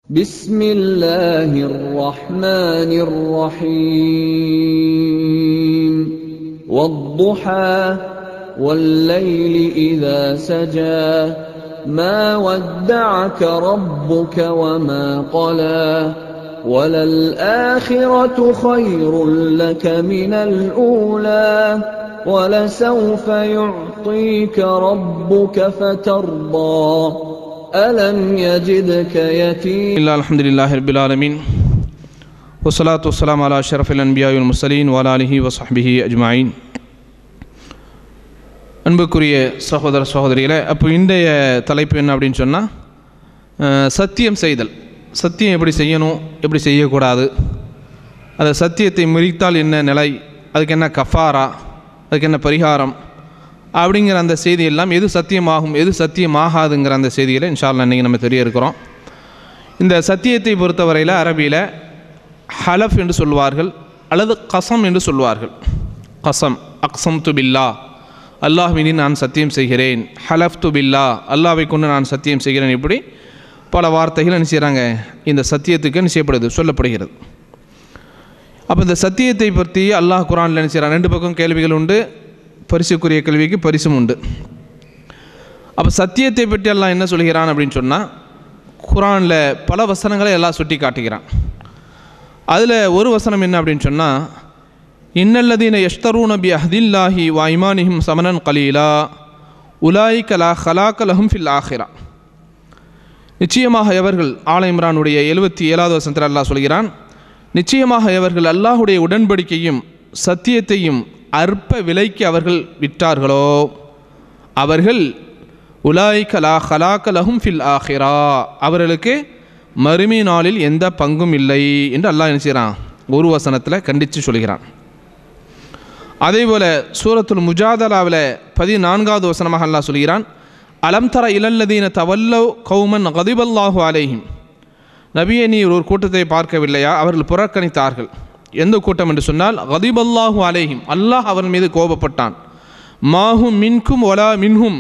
بسم الله الرحمن الرحيم والضحى والليل إذا سجى ما ودعك ربك وما قلى وللآخرة خير لك من الأولى ولسوف يعطيك ربك فترضى ألم يجدك يتيما الحمد لله رب العالمين والصلاة والسلام على أشرف الأنبياء والمرسلين وعلى آله وصحبه أجمعين. அன்புக்குரிய சகோதர சகோதரிகளே, அப்போ இன்றைய தலைப்பு என்ன அப்படின்னு சொன்னால், சத்தியம் செய்தல். சத்தியம் எப்படி செய்யணும், எப்படி செய்யக்கூடாது, அதை சத்தியத்தை முறித்தால் என்ன நிலை, அதுக்கு என்ன கஃபாரா, அதுக்கு என்ன பரிகாரம் அப்படிங்கிற அந்த செய்தியெல்லாம், எது சத்தியமாகும் எது சத்தியமாகாதுங்கிற அந்த செய்தியில் இன்ஷா அல்லாஹ் இன்றைக்கி நம்ம தெரிய இருக்கிறோம். இந்த சத்தியத்தை பொறுத்தவரையில் அரபியில் ஹலஃப் என்று சொல்வார்கள் அல்லது கசம் என்று சொல்வார்கள். கசம், அக்ஸம் து பில்லா, அல்லாஹ் மீது நான் சத்தியம் செய்கிறேன். ஹலஃப் து பில்லா, அல்லாஹ்வை கொண்டு நான் சத்தியம் செய்கிறேன். இப்படி பல வார்த்தைகள் என்ன செய்கிறாங்க, இந்த சத்தியத்துக்கு என்ன செய்யப்படுது, சொல்லப்படுகிறது. அப்போ இந்த சத்தியத்தை பற்றி அல்லாஹ் குர்ஆனில் என்ன செய்கிறான், ரெண்டு பக்கம் கேள்விகள் உண்டு, பரிசுக்குரிய கேள்விக்கு பரிசும் உண்டு. அப்போ சத்தியத்தை பற்றி அல்லாஹ் என்ன சொல்கிறான் அப்படின்னு சொன்னால், குர்ஆனில் பல வசனங்களை எல்லாம் சுட்டி காட்டுகிறான். அதில் ஒரு வசனம் என்ன அப்படின்னு சொன்னால், இன்னல்லதீன யஷ்தரூன பி அஹ்தில்லாஹி வ ஐமானிஹிம் சமனன் கலீலா உலாயிக லா ஹலாக லஹும் ஃபில் ஆஹிரா. நிச்சயமாக எவர்கள், ஆல இம்ரானுடைய 77வது வசனத்தில் அல்லாஹ் சொல்கிறான், நிச்சயமாக எவர்கள் அல்லாஹுடைய உடன்படிக்கையும் சத்தியத்தையும் அற்ப விலைக்கு அவர்கள் விட்டார்களோ அவர்கள் உலாயிக லா ஹலாக லஹும் ஃபில் ஆஹிரா, அவர்களுக்கு மறுமை நாளில் எந்த பங்கும் இல்லை என்று அல்லாஹ் என்ன செய்கிறான், ஒரு வசனத்தில் கண்டித்து சொல்கிறான். அதேபோல் சூரத்துல் முஜாதலாவில் 14வது வசனமாக அல்லாஹ் சொல்கிறான், அலம் தர இலல்லதீன தவல்லவ் கௌமன் கதிபல்லாஹு அலைஹிம். நபியே, நீ ஒரு கூட்டத்தை பார்க்கவில்லையா, அவர்கள் புறக்கணித்தார்கள். எந்த கூட்டம் என்று சொன்னால், கதிபல்லாஹு அலைஹிம், அல்லாஹ் அவர்கள் மீது கோபப்பட்டான். மாஹும் மின்கும் ஒலா மின்ஹும்,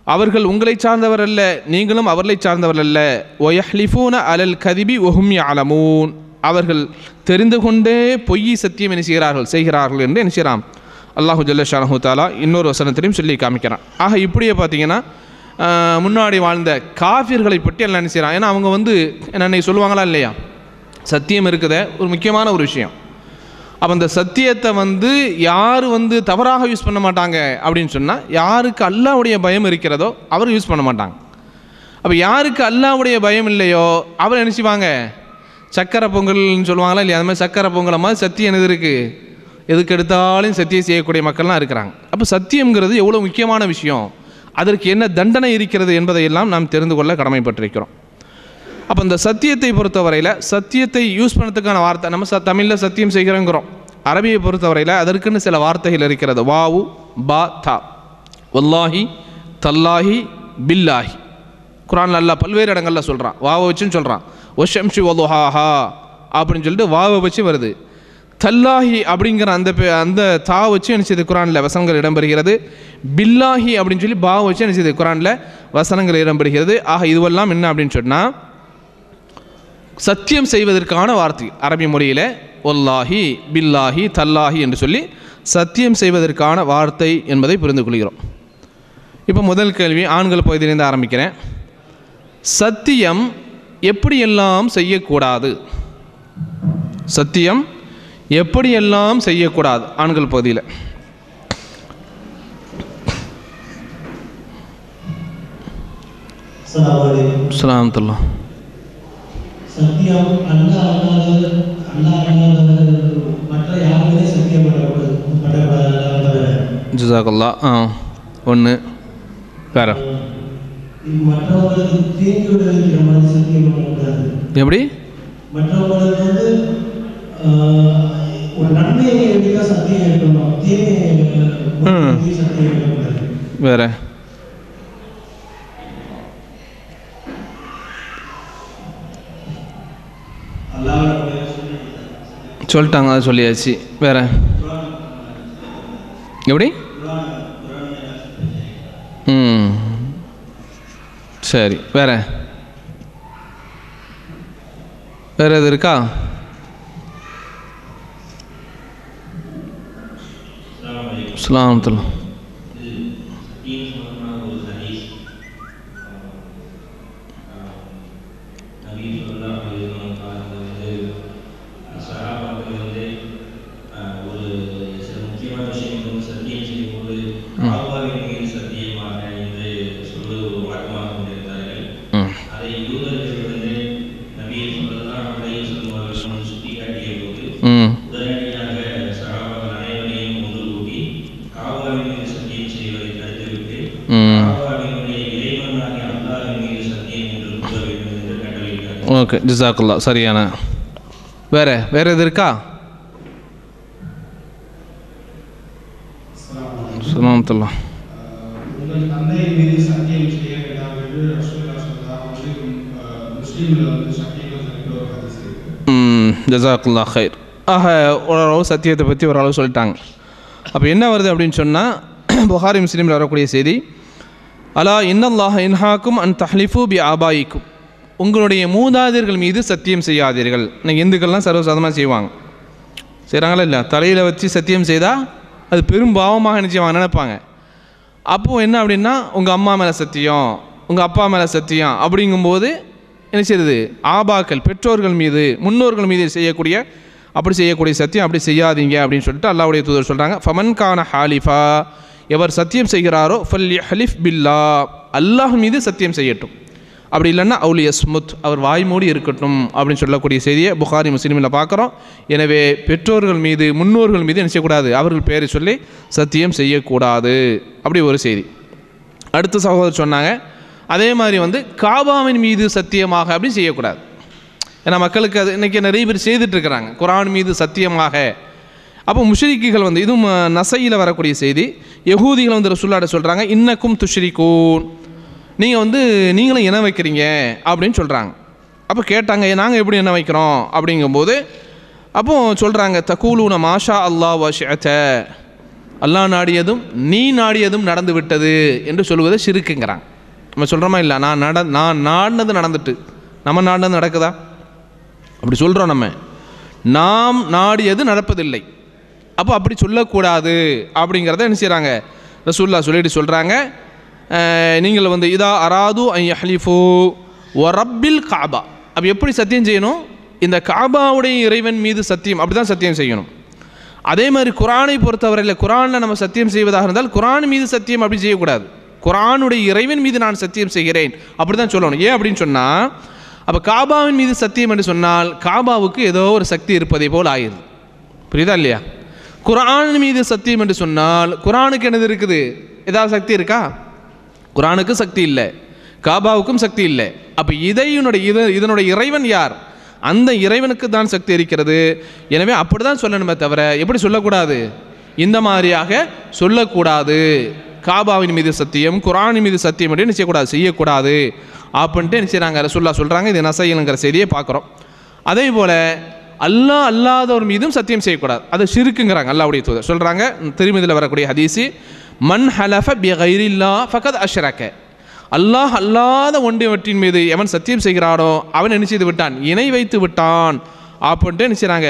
அவர்கள் உங்களை சார்ந்தவர் அல்ல, நீங்களும் அவர்களை சார்ந்தவர் அல்ல. ஒயஹ்லிஃபூன அலல் கதிபி ஒஹும் யஅலமூன், அவர்கள் தெரிந்து கொண்டே பொய் சத்தியம் என்ன செய்கிறார்கள் என்று என்ன செய்கிறான் அல்லாஹு ஜல்ல ஷானஹு தஆலா இன்னொரு வசனத்திலையும் சொல்லி காமிக்கிறான். ஆக இப்படியே பார்த்தீங்கன்னா, முன்னாடி வாழ்ந்த காஃபிர்களை பற்றி எல்லாம் என்ன செய்கிறான். ஏன்னா அவங்க என்னென்ன சொல்லுவாங்களா இல்லையா, சத்தியம் இருக்குத ஒரு முக்கியமான ஒரு விஷயம். அப்போ அந்த சத்தியத்தை யார் தவறாக யூஸ் பண்ண மாட்டாங்க அப்படின்னு சொன்னால், யாருக்கு அல்லாஹ்வுடைய பயம் இருக்கிறதோ அவர் யூஸ் பண்ண மாட்டாங்க. அப்போ யாருக்கு அல்லாஹ்வுடைய பயம் இல்லையோ அவர் என்ன செய்வாங்க, சக்கரை பொங்கல்னு சொல்லுவாங்களா இல்லையா, அது மாதிரி சக்கரை பொங்கலை மாதிரி சத்தியம் எது இருக்குது, எதுக்கு எடுத்தாலும் சத்தியம் செய்யக்கூடிய மக்கள்லாம் இருக்கிறாங்க. அப்போ சத்தியம்ங்கிறது எவ்வளோ முக்கியமான விஷயம், அதற்கு என்ன தண்டனை இருக்கிறது என்பதையெல்லாம் நாம் தெரிந்து கொள்ள கடமைப்பட்டிருக்கிறோம். அப்போ இந்த சத்தியத்தை பொறுத்தவரையில், சத்தியத்தை யூஸ் பண்ணுறதுக்கான வார்த்தை, நம்ம தமிழில் சத்தியம் செய்கிறோங்கிறோம். அரபியை பொறுத்தவரையில் அதற்குன்னு சில வார்த்தைகள் இருக்கிறது. வாவு பா தா, வல்லாஹி தல்லாஹி பில்லாஹி. குர்ஆனில் அல்லாஹ் பல்வேறு இடங்களில் சொல்கிறான், வாவை வச்சுன்னு சொல்கிறான். ஒஷம்ஷி வலுஹாஹா அப்படின்னு சொல்லிட்டு வாவை வச்சு வருது. தல்லாஹி அப்படிங்கிற அந்த தா வச்சு என்ன செய்யுது, குர்ஆனில் வசனங்கள் இடம்பெறுகிறது. பில்லாஹி அப்படின்னு சொல்லி பா வச்சு என்ன செய்யுது, குர்ஆனில் வசனங்கள் இடம்பெறுகிறது. ஆக இதுவெல்லாம் என்ன அப்படின்னு சொன்னால், சத்தியம் செய்வதற்கான வார்த்தை அரபி முறையில் ஒல்லாஹி பில்லாஹி தல்லாஹி என்று சொல்லி சத்தியம் செய்வதற்கான வார்த்தை என்பதை புரிந்து கொள்கிறோம். இப்போ முதல் கேள்வி ஆண்கள் பகுதியிலிருந்து ஆரம்பிக்கிறேன். சத்தியம் எப்படியெல்லாம் செய்யக்கூடாது, சத்தியம் எப்படியெல்லாம் செய்யக்கூடாது ஆண்கள் பகுதியில்? அஸ்ஸலாமுல்லாஹ். சத்தியம் அல்லாஹ் மற்ற யாருமே சத்தியம் பண்ணக்கூடாது. ஜஸாக்கல்லாஹ். ஒன்று வேற மற்றவங்களுக்கு தீங்கு விளைவிக்கிற மாதிரி சத்தியம் பண்ணக்கூடாது. எப்படி? மற்றவங்களுக்கு ஒரு நன்மையை எடுக்க சத்தியம் இருக்கணும், தீமையை சத்தியம் இருக்கக்கூடாது. வேற சொல்லிட்டாங்க, அதை சொல்லியாச்சு. வேற எப்படி? சரி, வேற வேறு எது இருக்கா? அஸ்ஸலாமு அலைக்கும். ஓகே, ஜஸாக்கல்லா. சரியான. வேறு எது இருக்கா? சுலாமத்துல்லா. ஜஸாக்கல்லா ஹைர். ஆக ஓரளவு சத்தியத்தை பற்றி ஓரளவு சொல்லிட்டாங்க. அப்போ என்ன வருது அப்படின்னு சொன்னால், புகாரி முஸ்லீமில் வரக்கூடிய செய்தி, அலா இன்னல்லாஹ இன்ஹாக்கும் அன் தஹ்லிஃபு பி ஆபாயிக்கும், உங்களுடைய மூதாதையர்கள் மீது சத்தியம் செய்யாதீர்கள். இன்னைக்கு இந்துக்கள்லாம் சர்வசாதாரணமாக செய்கிறாங்களா இல்லை? தலையில் வச்சு சத்தியம் செய்தால் அது பெரும் பாவமாக நினைப்பாங்க. அப்போது என்ன அப்படின்னா, உங்கள் அம்மா மேலே சத்தியம், உங்கள் அப்பா மேலே சத்தியம் அப்படிங்கும்போது என்ன செய்யுது, ஆபாக்கள் பெற்றோர்கள் மீது முன்னோர்கள் மீது அப்படி செய்யக்கூடிய சத்தியம் அப்படி செய்யாதீங்க அப்படின்னு சொல்லிட்டு அல்லாஹ்வுடைய தூதர் சொல்கிறாங்க. ஃபமன் கான ஹாலிஃபா, எவர் சத்தியம் செய்கிறாரோ ஃபல் ஹலிஃப் பில்லா, அல்லாஹ் மீது சத்தியம் செய்யட்டும், அப்படி இல்லைன்னா அவுலி யஸ்முத், அவர் வாய்மூடி இருக்கட்டும் அப்படின்னு சொல்லக்கூடிய செய்தியை புகாரி முஸ்லீமில் பார்க்குறோம். எனவே பெற்றோர்கள் மீது முன்னோர்கள் மீது என்ன செய்யக்கூடாது, அவர்கள் பேரை சொல்லி சத்தியம் செய்யக்கூடாது. அப்படி ஒரு செய்தி. அடுத்த சகோதரர் சொன்னாங்க, அதே மாதிரி காபாவின் மீது சத்தியமாக அப்படி செய்யக்கூடாது. ஏன்னா மக்களுக்கு அது இன்றைக்கி நிறைய பேர் செய்துட்ருக்கிறாங்க, குர்ஆன் மீது சத்தியமாக. அப்போ முஷ்ரிக்குகள் இதுவும் நசையில் வரக்கூடிய செய்தி, யஹூதிகள் ரசூலுல்லாஹ் சொல்கிறாங்க, இன்னக்கும் துஷ்ரிகூன், நீங்கள் நீங்களும் இணை வைக்கிறீங்க அப்படின்னு சொல்கிறாங்க. அப்போ கேட்டாங்க, நாங்கள் எப்படி இணை வைக்கிறோம் அப்படிங்கும்போது அப்போது சொல்கிறாங்க, தகூலூன மாஷா அல்லாஹ் வஷஅத, அல்லாஹ் நாடியதும் நீ நாடியதும் நடந்து விட்டது என்று சொல்வதை ஷிர்க்குங்கிறாங்க. நம்ம சொல்கிறோமா இல்லை, நான் நாடினது நடந்துட்டு நம்ம நாடினது நடக்குதா? அப்படி சொல்கிறோம். நாம் நாடியது நடப்பதில்லை. அப்போ அப்படி சொல்லக்கூடாது அப்படிங்கிறத என்ன செய்கிறாங்க, ரசூலுல்லாஹ் சொல்லிட்டு சொல்கிறாங்க, நீங்கள் இதா அராது ஐ ஹலிஃபு வ ரப்பில் காபா, அப்போ எப்படி சத்தியம் செய்யணும், இந்த காபாவுடைய இறைவன் மீது சத்தியம், அப்படி தான் சத்தியம் செய்யணும். அதே மாதிரி குர்ஆனை பொறுத்தவரையில், குர்ஆனில் நம்ம சத்தியம் செய்வதாக இருந்தால் குர்ஆன் மீது சத்தியம் அப்படி செய்யக்கூடாது, குர்ஆனுடைய இறைவன் மீது நான் சத்தியம் செய்கிறேன் அப்படி தான் சொல்லணும். ஏன் அப்படின்னு சொன்னால், அப்போ காபாவின் மீது சத்தியம் என்று சொன்னால் காபாவுக்கு ஏதோ ஒரு சக்தி இருப்பதை போல் ஆயிடுது. புரியுதா இல்லையா? குர்ஆன் மீது சத்தியம் என்று சொன்னால் குர்ஆனுக்கு என்னது இருக்குது, ஏதாவது சக்தி இருக்கா? குர்ஆனுக்கு சக்தி இல்லை, காபாவுக்கும் சக்தி இல்லை. அப்போ இதனுடைய இறைவன் யார்? அந்த இறைவனுக்கு தான் சக்தி இருக்கிறது. எனவே அப்படி தான் சொல்லணுமே தவிர எப்படி சொல்லக்கூடாது, இந்த மாதிரியாக சொல்லக்கூடாது. காபாவின் மீது சத்தியம், குர்ஆனின் மீது சத்தியம் அப்படின்னு செய்யக்கூடாது அப்படின்ட்டு என்ன செய்கிறாங்க, ரசூலுல்லாஹ் சொல்கிறாங்க. இது நசையிலுங்கிற செய்தியை பார்க்குறோம். அதே போல் அல்லாஹ் அல்லாதவர் மீதும் சத்தியம் செய்யக்கூடாது, அது ஷிர்க்குங்கிறாங்க. அல்லாஹ்வுடைய தூதர் சொல்கிறாங்க, திருமதியில் வரக்கூடிய ஹதீஸு, மன் ஹலஃப பி கைரில்லாஹ் ஃபகத் அஷ்ரக, அல்லாஹ் அல்லாத ஒன்றியவற்றின் மீது எவன் சத்தியம் செய்கிறானோ அவன் என்ன செய்து விட்டான், இணை வைத்து விட்டான் அப்படின்ட்டு என்ன செய்கிறாங்க,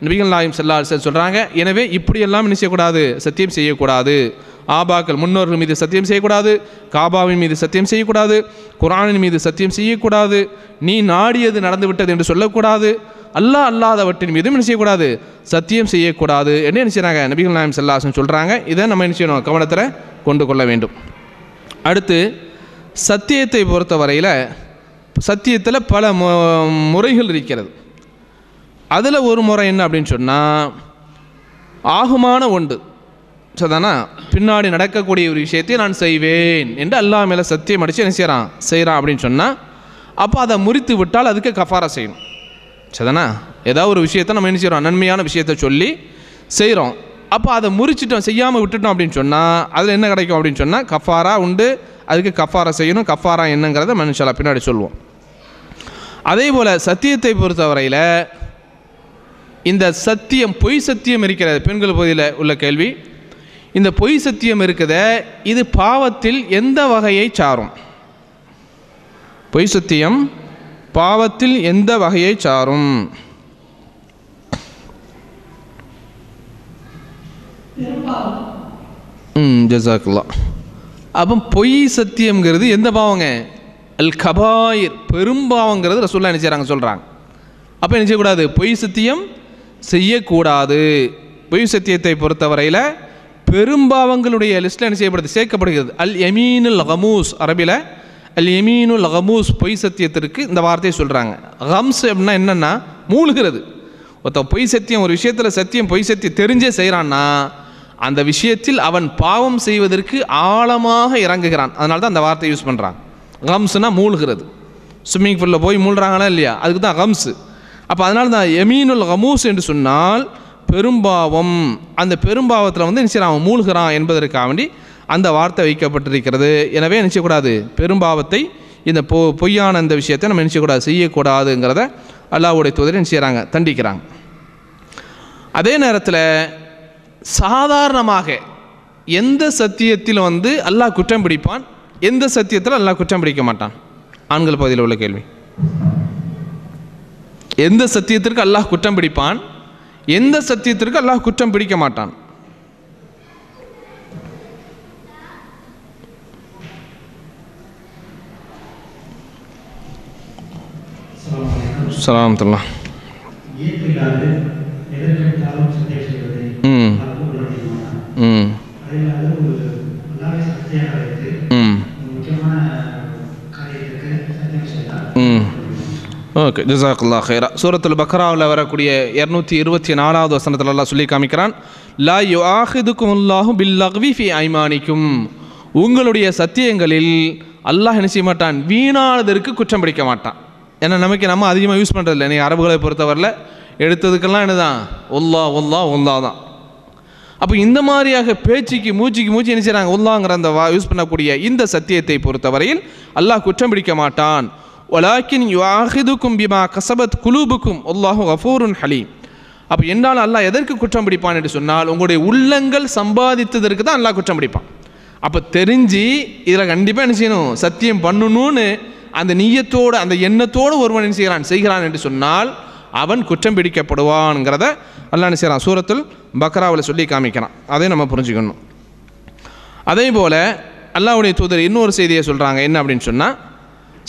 நபிகள் நாயகம் ஸல்லல்லாஹு அலைஹி வஸல்லம் சொல்கிறாங்க. எனவே இப்படியெல்லாம் என்ன செய்யக்கூடாது, சத்தியம் செய்யக்கூடாது. ஆபாக்கள் முன்னோர்கள் மீது சத்தியம் செய்யக்கூடாது, காபாவின் மீது சத்தியம் செய்யக்கூடாது, குர்ஆனின் மீது சத்தியம் செய்யக்கூடாது, நீ நாடியது நடந்து விட்டது என்று சொல்லக்கூடாது, அல்லாஹ் அல்லாதவற்றின் மீதும் என்ன செய்யக்கூடாது, சத்தியம் செய்யக்கூடாது என்று என்ன செய்கிறாங்க, நபிகள் நாயகம் ஸல்லல்லாஹு அலைஹி வஸல்லம் சொல்கிறாங்க. இதை நம்ம என்ன செய்யணும், கவனத்தில் கொண்டு கொள்ள வேண்டும். அடுத்து சத்தியத்தை பொறுத்தவரையில் சத்தியத்தில் பல முறைகள் இருக்கிறது. அதில் ஒரு முறை என்ன அப்படின்னு சொன்னால், ஆகுமான ஒன்று சரிதானா, பின்னாடி நடக்கக்கூடிய ஒரு விஷயத்தை நான் செய்வேன் என்று அல்லாஹ் மேலே சத்தியம் அடித்து என்ன செய்கிறான் அப்படின்னு சொன்னால், அப்போ அதை முறித்து விட்டால் அதுக்கு கஃபாரா செய்யணும். சரிதானா, ஏதாவது ஒரு விஷயத்தை நம்ம என்ன செய்கிறோம், நன்மையான விஷயத்தை சொல்லி செய்கிறோம், அப்போ அதை முறிச்சிட்டோம், செய்யாமல் விட்டுட்டோம் அப்படின்னு சொன்னால் அதில் என்ன கிடைக்கும் அப்படின்னு சொன்னால் கஃபாரா உண்டு, அதுக்கு கஃபாரா செய்யணும். கஃபாரா என்னங்கிறத மனுஷாலா பின்னாடி சொல்லுவோம். அதே போல் சத்தியத்தை பொறுத்தவரையில் இந்த சத்தியம், பொய் சத்தியம் இருக்கிறது, பெண்கள் பகுதியில் உள்ள கேள்வி, இந்த பொய் சத்தியம் இருக்குத இது பாவத்தில் எந்த வகையை சாரும்? பொய் சத்தியம் பாவத்தில் எந்த வகையை சாரும்? ஜஸாக்குல்லா. அப்போ பொய் சத்தியம்ங்கிறது எந்த பாவங்க? அல் கபாயிர், பெரும்பாவங்கிறது ரசூலுல்லாஹ் என்ன செய்கிறாங்க சொல்கிறாங்க. அப்போ என்ன செய்யக்கூடாது? பொய் சத்தியம் செய்யக்கூடாது. பொய் சத்தியத்தை பொறுத்தவரையில் பெரும்பாவங்களுடைய லிஸ்ட்டில் என்ன செய்யப்படுது? சேர்க்கப்படுகிறது. அல் யமீனுல் கமூஸ், அரபியில் அல் யமீனுல் கமூஸ், பொய் சத்தியத்திற்கு இந்த வார்த்தையை சொல்கிறாங்க. கம்ஸ் அப்படின்னா என்னென்னா மூழ்கிறது. ஒருத்த பொய் சத்தியம், ஒரு விஷயத்தில் சத்தியம் பொய் சத்தியம் தெரிஞ்சே செய்கிறான்னா அந்த விஷயத்தில் அவன் பாவம் செய்வதற்கு ஆழமாக இறங்குகிறான். அதனால தான் அந்த வார்த்தையை யூஸ் பண்ணுறாங்க. கம்ஸ்னால் மூழ்கிறது. ஸ்விம்மிங் பூலில் போய் மூழ்கிறாங்களா இல்லையா, அதுக்கு தான் கம்ஸு. அப்போ அதனால தான் யமீனுல் கமூஸ் என்று சொன்னால் பெரும்பாவம். அந்த பெரும்பாவத்தில் வந்து என்ன செய்யறான்? அவன் மூழ்கிறான் என்பதற்காக வேண்டி அந்த வார்த்தை வைக்கப்பட்டிருக்கிறது. எனவே நினைச்சக்கூடாது பெரும்பாவத்தை, இந்த பொய்யான இந்த விஷயத்தை நம்ம நினைச்சக்கூடாது, செய்யக்கூடாதுங்கிறத அல்லாஹ்வுடைய தூதர் என்ன செய்கிறாங்க? தண்டிக்கிறாங்க. அதே நேரத்தில் சாதாரணமாக எந்த சத்தியத்தில் வந்து அல்லாஹ் குற்றம் பிடிப்பான், எந்த சத்தியத்தில் அல்லாஹ் குற்றம் பிடிக்க மாட்டான்? ஆண்கள் பகுதியில் உள்ள கேள்வி. எந்த சத்தியத்திற்கு அல்லாஹ் குற்றம் பிடிப்பான், எந்த சத்தியத்திற்கு அல்லாஹ் குற்றம் பிடிக்க மாட்டான்? சலாமத்துல்லாஹ். ஓகே, ஜஸாக்கல்லாஹ் ஹைரா. சூரத்துல் பக்ராவில் வரக்கூடிய 224வது வசனத்தில் அல்லாஹ் சொல்லி காமிக்கிறான், லா யுஆஹிதுகுமுல்லாஹு பில்லக்வி ஃபி ஐமானிக்கும். உங்களுடைய சத்தியங்களில் அல்லாஹ் என்ன செய்ய மாட்டான்? வீணானதற்கு குற்றம் பிடிக்க மாட்டான். ஏன்னா நம்ம அதிகமாக யூஸ் பண்ணுறதில்ல. நீங்கள் அரபுகளை பொறுத்தவரையில் எடுத்ததுக்கெல்லாம் என்னதான்? ஒல்லா ஒல்லா ஒல்லா தான். அப்போ இந்த மாதிரியாக பேச்சுக்கு மூச்சு என்ன செய்கிறாங்க? ஒல்லாங்கிற அந்த யூஸ் பண்ணக்கூடிய இந்த சத்தியத்தை பொறுத்தவரையில் அல்லாஹ் குற்றம் பிடிக்க மாட்டான். வலாக்கின் யுஆஹிதுக்கும் பிமா கஸபத் குலூபுக்கும் அல்லாஹு கஃபூருன் ஹலீம். அப்போ என்னால் அல்லாஹ் எதற்கு குற்றம் பிடிப்பான் என்று சொன்னால், உங்களுடைய உள்ளங்கள் சம்பாதித்ததற்கு தான் அல்லாஹ் குற்றம் பிடிப்பான். அப்போ தெரிஞ்சு இதில் கண்டிப்பாக என்ன செய்யணும்? சத்தியம் பண்ணணும்னு அந்த நீயத்தோடு, அந்த எண்ணத்தோடு ஒருவன் என்ன செய்கிறான் என்று சொன்னால் அவன் குற்றம் பிடிக்கப்படுவான்ங்கிறத அல்லாஹ் என்ன செய்கிறான்? சூரத்துல் பக்ராவில் சொல்லி காமிக்கிறான். அதை நம்ம புரிஞ்சுக்கணும். அதே போல் அல்லாஹ்வுடைய தூதர் இன்னொரு செய்தியை சொல்கிறாங்க. என்ன அப்படின்னு சொன்னால்,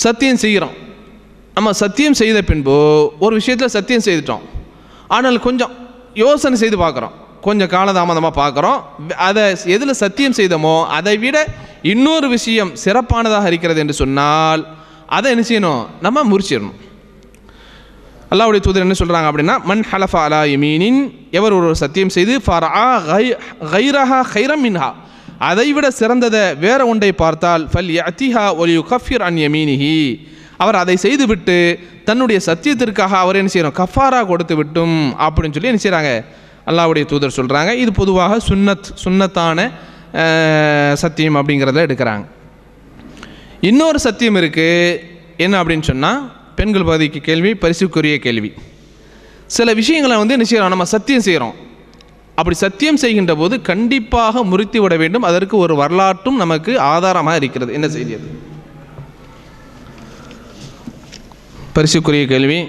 சத்தியம் செய்கிறோம். நம்ம சத்தியம் செய்த பின்பு ஒரு விஷயத்தில் சத்தியம் செய்துட்டோம், ஆனால் கொஞ்சம் யோசனை செய்து பார்க்குறோம், கொஞ்சம் காலதாமதமாக பார்க்குறோம். அதை எதில் சத்தியம் செய்தோமோ அதை விட இன்னொரு விஷயம் சிறப்பானதாக இருக்கிறது என்று சொன்னால் அதை என்ன செய்யணும்? நம்ம முறிச்சிடணும். அல்லாஹ்வுடைய தூதர் என்ன சொல்கிறாங்க அப்படின்னா, மன் ஹலஃபா அலா யமீனின், எவர் ஒரு சத்தியம் செய்து ஃபரஆ கைரஹா கைரம் மின்ஹா, அதைவிட சிறந்ததை வேற ஒன்றை பார்த்தால் ஃபல் யஅதிஹா வல் யுகஃபிர் அன் யமீனிஹி, அவர் அதை செய்துவிட்டு தன்னுடைய சத்தியத்திற்காக அவர் என்ன செய்யணும்? கஃபாரா கொடுத்து விட்டும் அப்படின்னு சொல்லி என்ன செய்கிறாங்க? அல்லாஹ்வுடைய தூதர் சொல்கிறாங்க. இது பொதுவாக சுன்னத்தான சத்தியம் அப்படிங்கிறத எடுக்கிறாங்க. இன்னொரு சத்தியம் இருக்குது. என்ன அப்படின்னு சொன்னால், பெண்கள் பகுதிக்கு கேள்வி, பரிசுக்குரிய கேள்வி. சில விஷயங்களை வந்து என்ன செய்கிறோம்? நம்ம சத்தியம் செய்கிறோம். அப்படி சத்தியம் செய்கின்ற போது கண்டிப்பாக முறித்து விட வேண்டும். அதற்கு ஒரு வரலாற்றும் நமக்கு ஆதாரமாக இருக்கிறது. என்ன செய்தி அது? பரிசுக்குரிய கேள்வி.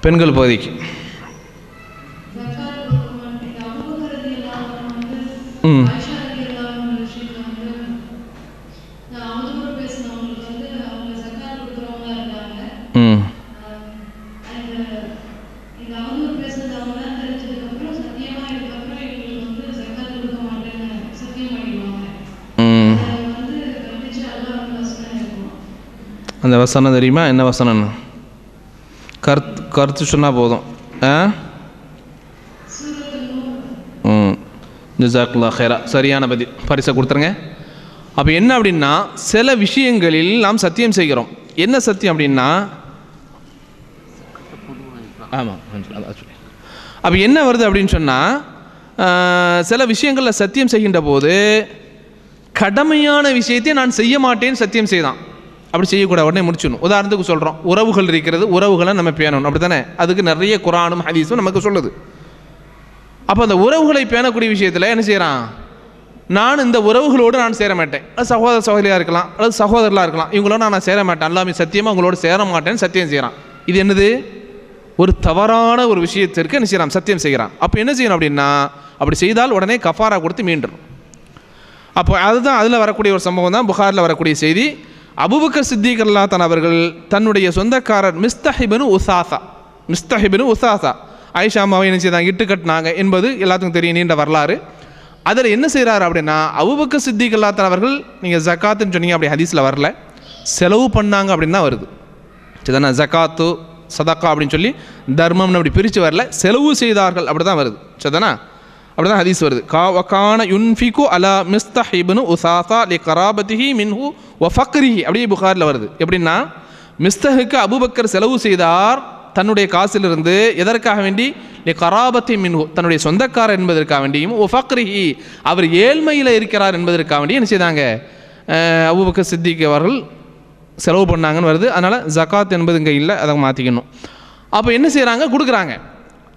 பெண்கள் பகுதிக்கு அந்த வசனம் தெரியுமா? என்ன வசனம்னு கருத்து சொன்னால் போதும். ஜஸாக்கல்லாஹ் ஹைரா. சரியான பதில், பரிசை கொடுத்துருங்க. அப்போ என்ன அப்படின்னா, சில விஷயங்களில் நாம் சத்தியம் செய்கிறோம். என்ன சத்தியம் அப்படின்னா, ஆமாம், அப்போ என்ன வருது அப்படின்னு சொன்னால், சில விஷயங்களில் சத்தியம் செய்கின்ற போது கடமையான விஷயத்தை நான் செய்ய மாட்டேன்னு சத்தியம் செய்தான். அப்படி செய்யக்கூடாது, உடனே முடிச்சிடணும். உதாரணத்துக்கு சொல்கிறோம், உறவுகள் இருக்கிறது, உறவுகளை நம்ம பேணணும், அப்படி தானே? அதுக்கு நிறைய குரானும் ஹதீஸும் நமக்கு சொல்லுது. அப்போ அந்த உறவுகளை பேணக்கூடிய விஷயத்தில் என்ன செய்கிறான்? நான் இந்த உறவுகளோடு நான் சேர மாட்டேன், அது சகோதர சகோதரியாக இருக்கலாம் அல்லது சகோதரலாக இருக்கலாம், இவங்களோட நான் சேர மாட்டேன், அல்லாஹ் சத்தியமாக உங்களோட சேர மாட்டேன்னு சத்தியம் செய்கிறான். இது என்னது? ஒரு தவறான ஒரு விஷயத்திற்கு என்ன செய்யறான்? சத்தியம் செய்கிறான். அப்போ என்ன செய்யணும் அப்படின்னா, அப்படி செய்தால் உடனே கஃபாரா கொடுத்து மீண்டுரும். அப்போ அதுதான் அதில் வரக்கூடிய ஒரு சம்பவம் தான் புகாரில் வரக்கூடிய செய்தி. அபூபக்கர் சித்திக் ரலியல்லாஹு தஆலா அவர்கள் தன்னுடைய சொந்தக்காரர் மிஸ்தஹிபின் உசாசா ஆயிஷா அம்மாவை என்ன செய்தாங்க? இட்டு கட்டினாங்க என்பது எல்லாத்துக்கும் தெரியும், நீண்ட வரலாறு. அதில் என்ன செய்கிறாரு அப்படின்னா, அபூபக்கர் சித்திக் ரலியல்லாஹு தஆலா அவர்கள், நீங்கள் ஜக்காத்துன்னு சொன்னீங்க, அப்படி ஹதீஸில் வரல, செலவு பண்ணாங்க அப்படின்னு தான் வருது. சரிதானா? ஜக்காத்து சதக்கா அப்படின்னு சொல்லி தர்மம்னு அப்படி பிரித்து வரல, செலவு செய்தார்கள் அப்படி தான் வருது. சரிதானா? அப்படி தான் ஹதீஸ் வருது. கான யுன்ஃபிகு அலா மிஸ்தஹிபின் உசாசா லி கராபதிஹி மின்ஹு வ ஃபக்ரிஹி, அப்படியே புகாரில் வருது. எப்படின்னா, மிஸ்தஹுக்கு அபூபக்கர் செலவு செய்தார் தன்னுடைய காசிலிருந்து. எதற்காக வேண்டி? லி கராபதி மின்ஹு, தன்னுடைய சொந்தக்காரர் என்பதற்காக வேண்டியும், வ ஃபக்ரிஹி, அவர் ஏழ்மையில் இருக்கிறார் என்பதற்காக வேண்டி என்ன செய்தாங்க? அபூபக்கர் சித்திக் அவர்கள் செலவு பண்ணாங்கன்னு வருது. அதனால் ஜகாத் என்பது இங்கே இல்லை, அதை மாற்றிக்கணும். அப்போ என்ன செய்கிறாங்க? கொடுக்குறாங்க.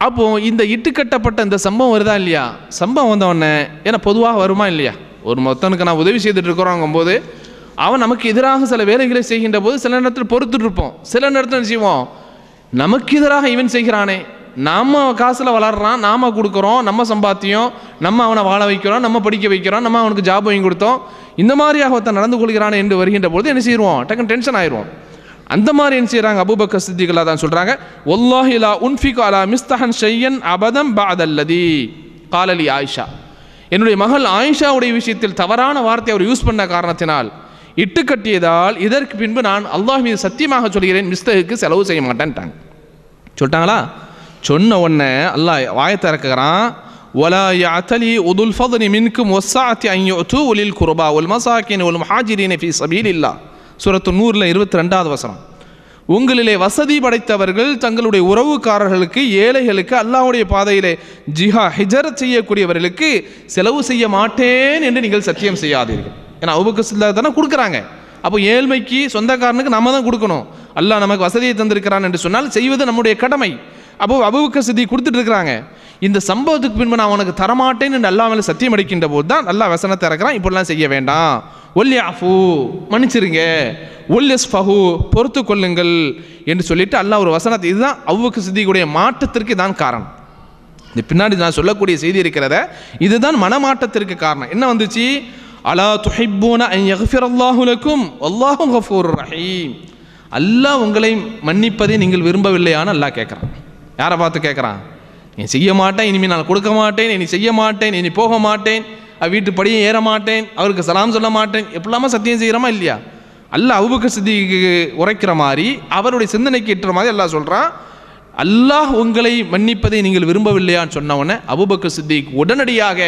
அப்போது இந்த இட்டுக்கட்டப்பட்ட இந்த சம்பவம் வருதா இல்லையா? சம்பவம் வந்தவொடனே, ஏன்னா பொதுவாக வருமா இல்லையா, ஒரு மொத்தனுக்கு நான் உதவி செய்துட்டு இருக்கிறோங்கும்போது அவன் நமக்கு எதிராக சில வேலைகளை செய்கின்ற போது சில நேரத்தில் பொறுத்துட்டு இருப்போம், சில நேரத்தில் என்ன செய்வோம்? நமக்கு எதிராக இவன் செய்கிறானே, நம்ம காசில் வளர்றான், நாம் கொடுக்குறோம், நம்ம சம்பாத்தியம், நம்ம அவனை வாழ வைக்கிறோம், நம்ம படிக்க வைக்கிறோம், நம்ம அவனுக்கு ஜாப் வாங்கி கொடுத்தோம், இந்த மாதிரியாக ஒருத்தன் நடந்து கொள்கிறானே என்று வருகின்ற பொழுது என்ன செய்வோம்? டக்குன்னு டென்ஷன் ஆயிடுவோம். அந்த மாதிரி என்ன செய்கிறாங்க? அபூபக்கர் சித்திக் ரலியல்லாஹு தான் சொல்கிறாங்க, வல்லாஹி லா உன்ஃபிகு அலா மிஸ்தஹன் ஷையன் அபதம் பஅதல்லதி கால லி ஆயிஷா. என்னுடைய மகள் ஆயிஷாவுடைய விஷயத்தில் தவறான வார்த்தை அவர் யூஸ் பண்ண காரணத்தினால், இட்டு கட்டியதால், இதற்கு பின்பு நான் அல்லாஹ் மீது சத்தியமாக சொல்கிறேன், மிஸ்தஹுக்கு செலவு செய்ய மாட்டேன்ட்டாங்க. சொல்லிட்டாங்களா? சொன்ன உடனே அல்லாஹ் வாயத்தை இறக்குறான், ولا يعتلي أولو الفضل منكم والسعة أن يؤتوا أولي القربى والمساكين والمهاجرين في سبيل الله. சூரத்து நூறில் 22வது வசனம். உங்களிலே வசதி படைத்தவர்கள் தங்களுடைய உறவுக்காரர்களுக்கு, ஏழைகளுக்கு, அல்லாஹ்வுடைய பாதையிலே ஹிஜ்ரத் செய்யக்கூடியவர்களுக்கு செலவு செய்ய மாட்டேன் என்று நீங்கள் சத்தியம் செய்யாதீர்கள். ஏன்னா அபூபக்கர் சித்திக் தானே கொடுக்குறாங்க. அப்போ ஏழ்மைக்கு, சொந்தக்காரனுக்கு நம்ம தான் கொடுக்கணும். அல்லாஹ் நமக்கு வசதியை தந்திருக்கிறான் என்று சொன்னால் செய்வது நம்முடைய கடமை. அப்போ அபூபக்கர் சித்திக் கொடுத்துட்டு இருக்கிறாங்க. இந்த சம்பவத்துக்கு பின்பு நான் உனக்கு தரமாட்டேன்னு என்று அல்லாஹ் மேலே சத்தியம் அடிக்கின்ற போது தான் அல்லாஹ் வசனத்தை இறக்குறான், இப்படிலாம் செய்ய வேண்டாம், ஒல்யாஃபு மன்னிச்சிருங்க, ஒல்யஸ்ஃபஹு பொறுத்து கொள்ளுங்கள் என்று சொல்லிட்டு அல்லாஹ் ஒரு வசனத்தை, இதுதான் அபூபக்கர் சித்திக்குடைய மாற்றத்திற்கு தான் காரணம். இந்த பின்னாடி நான் சொல்லக்கூடிய செய்தி இருக்கிறத, இதுதான் மனமாற்றத்திற்கு காரணம். என்ன வந்துச்சு? அலா துஹிப்பூன அன் யக்ஃபிரல்லாஹு லக்கும் வல்லாஹு கஃபூருர் ரஹீம். அல்லாஹ் உங்களை மன்னிப்பதை நீங்கள் விரும்பவில்லையான்னு அல்லாஹ் கேட்குறான். யாரை பார்த்து கேட்குறான்? நீ செய்ய மாட்டேன், இனிமேல் நான் கொடுக்க மாட்டேன், இனி செய்ய மாட்டேன், இனி போக மாட்டேன், வீட்டு படியும் ஏற மாட்டேன், அவருக்கு சலாம் சொல்ல மாட்டேன், எப்படிலாமா சத்தியம் செய்கிறோமா இல்லையா? அல்லாஹ் அபூபக்கர் சித்திக்கு உரைக்கிற மாதிரி, அவருடைய சிந்தனைக்கு ஏற்ற மாதிரி அல்லாஹ் சொல்கிறான், அல்லாஹ் உங்களை மன்னிப்பதை நீங்கள் விரும்பவில்லையான்னு சொன்ன உடனே அபூபக்கர் சித்திக் உடனடியாக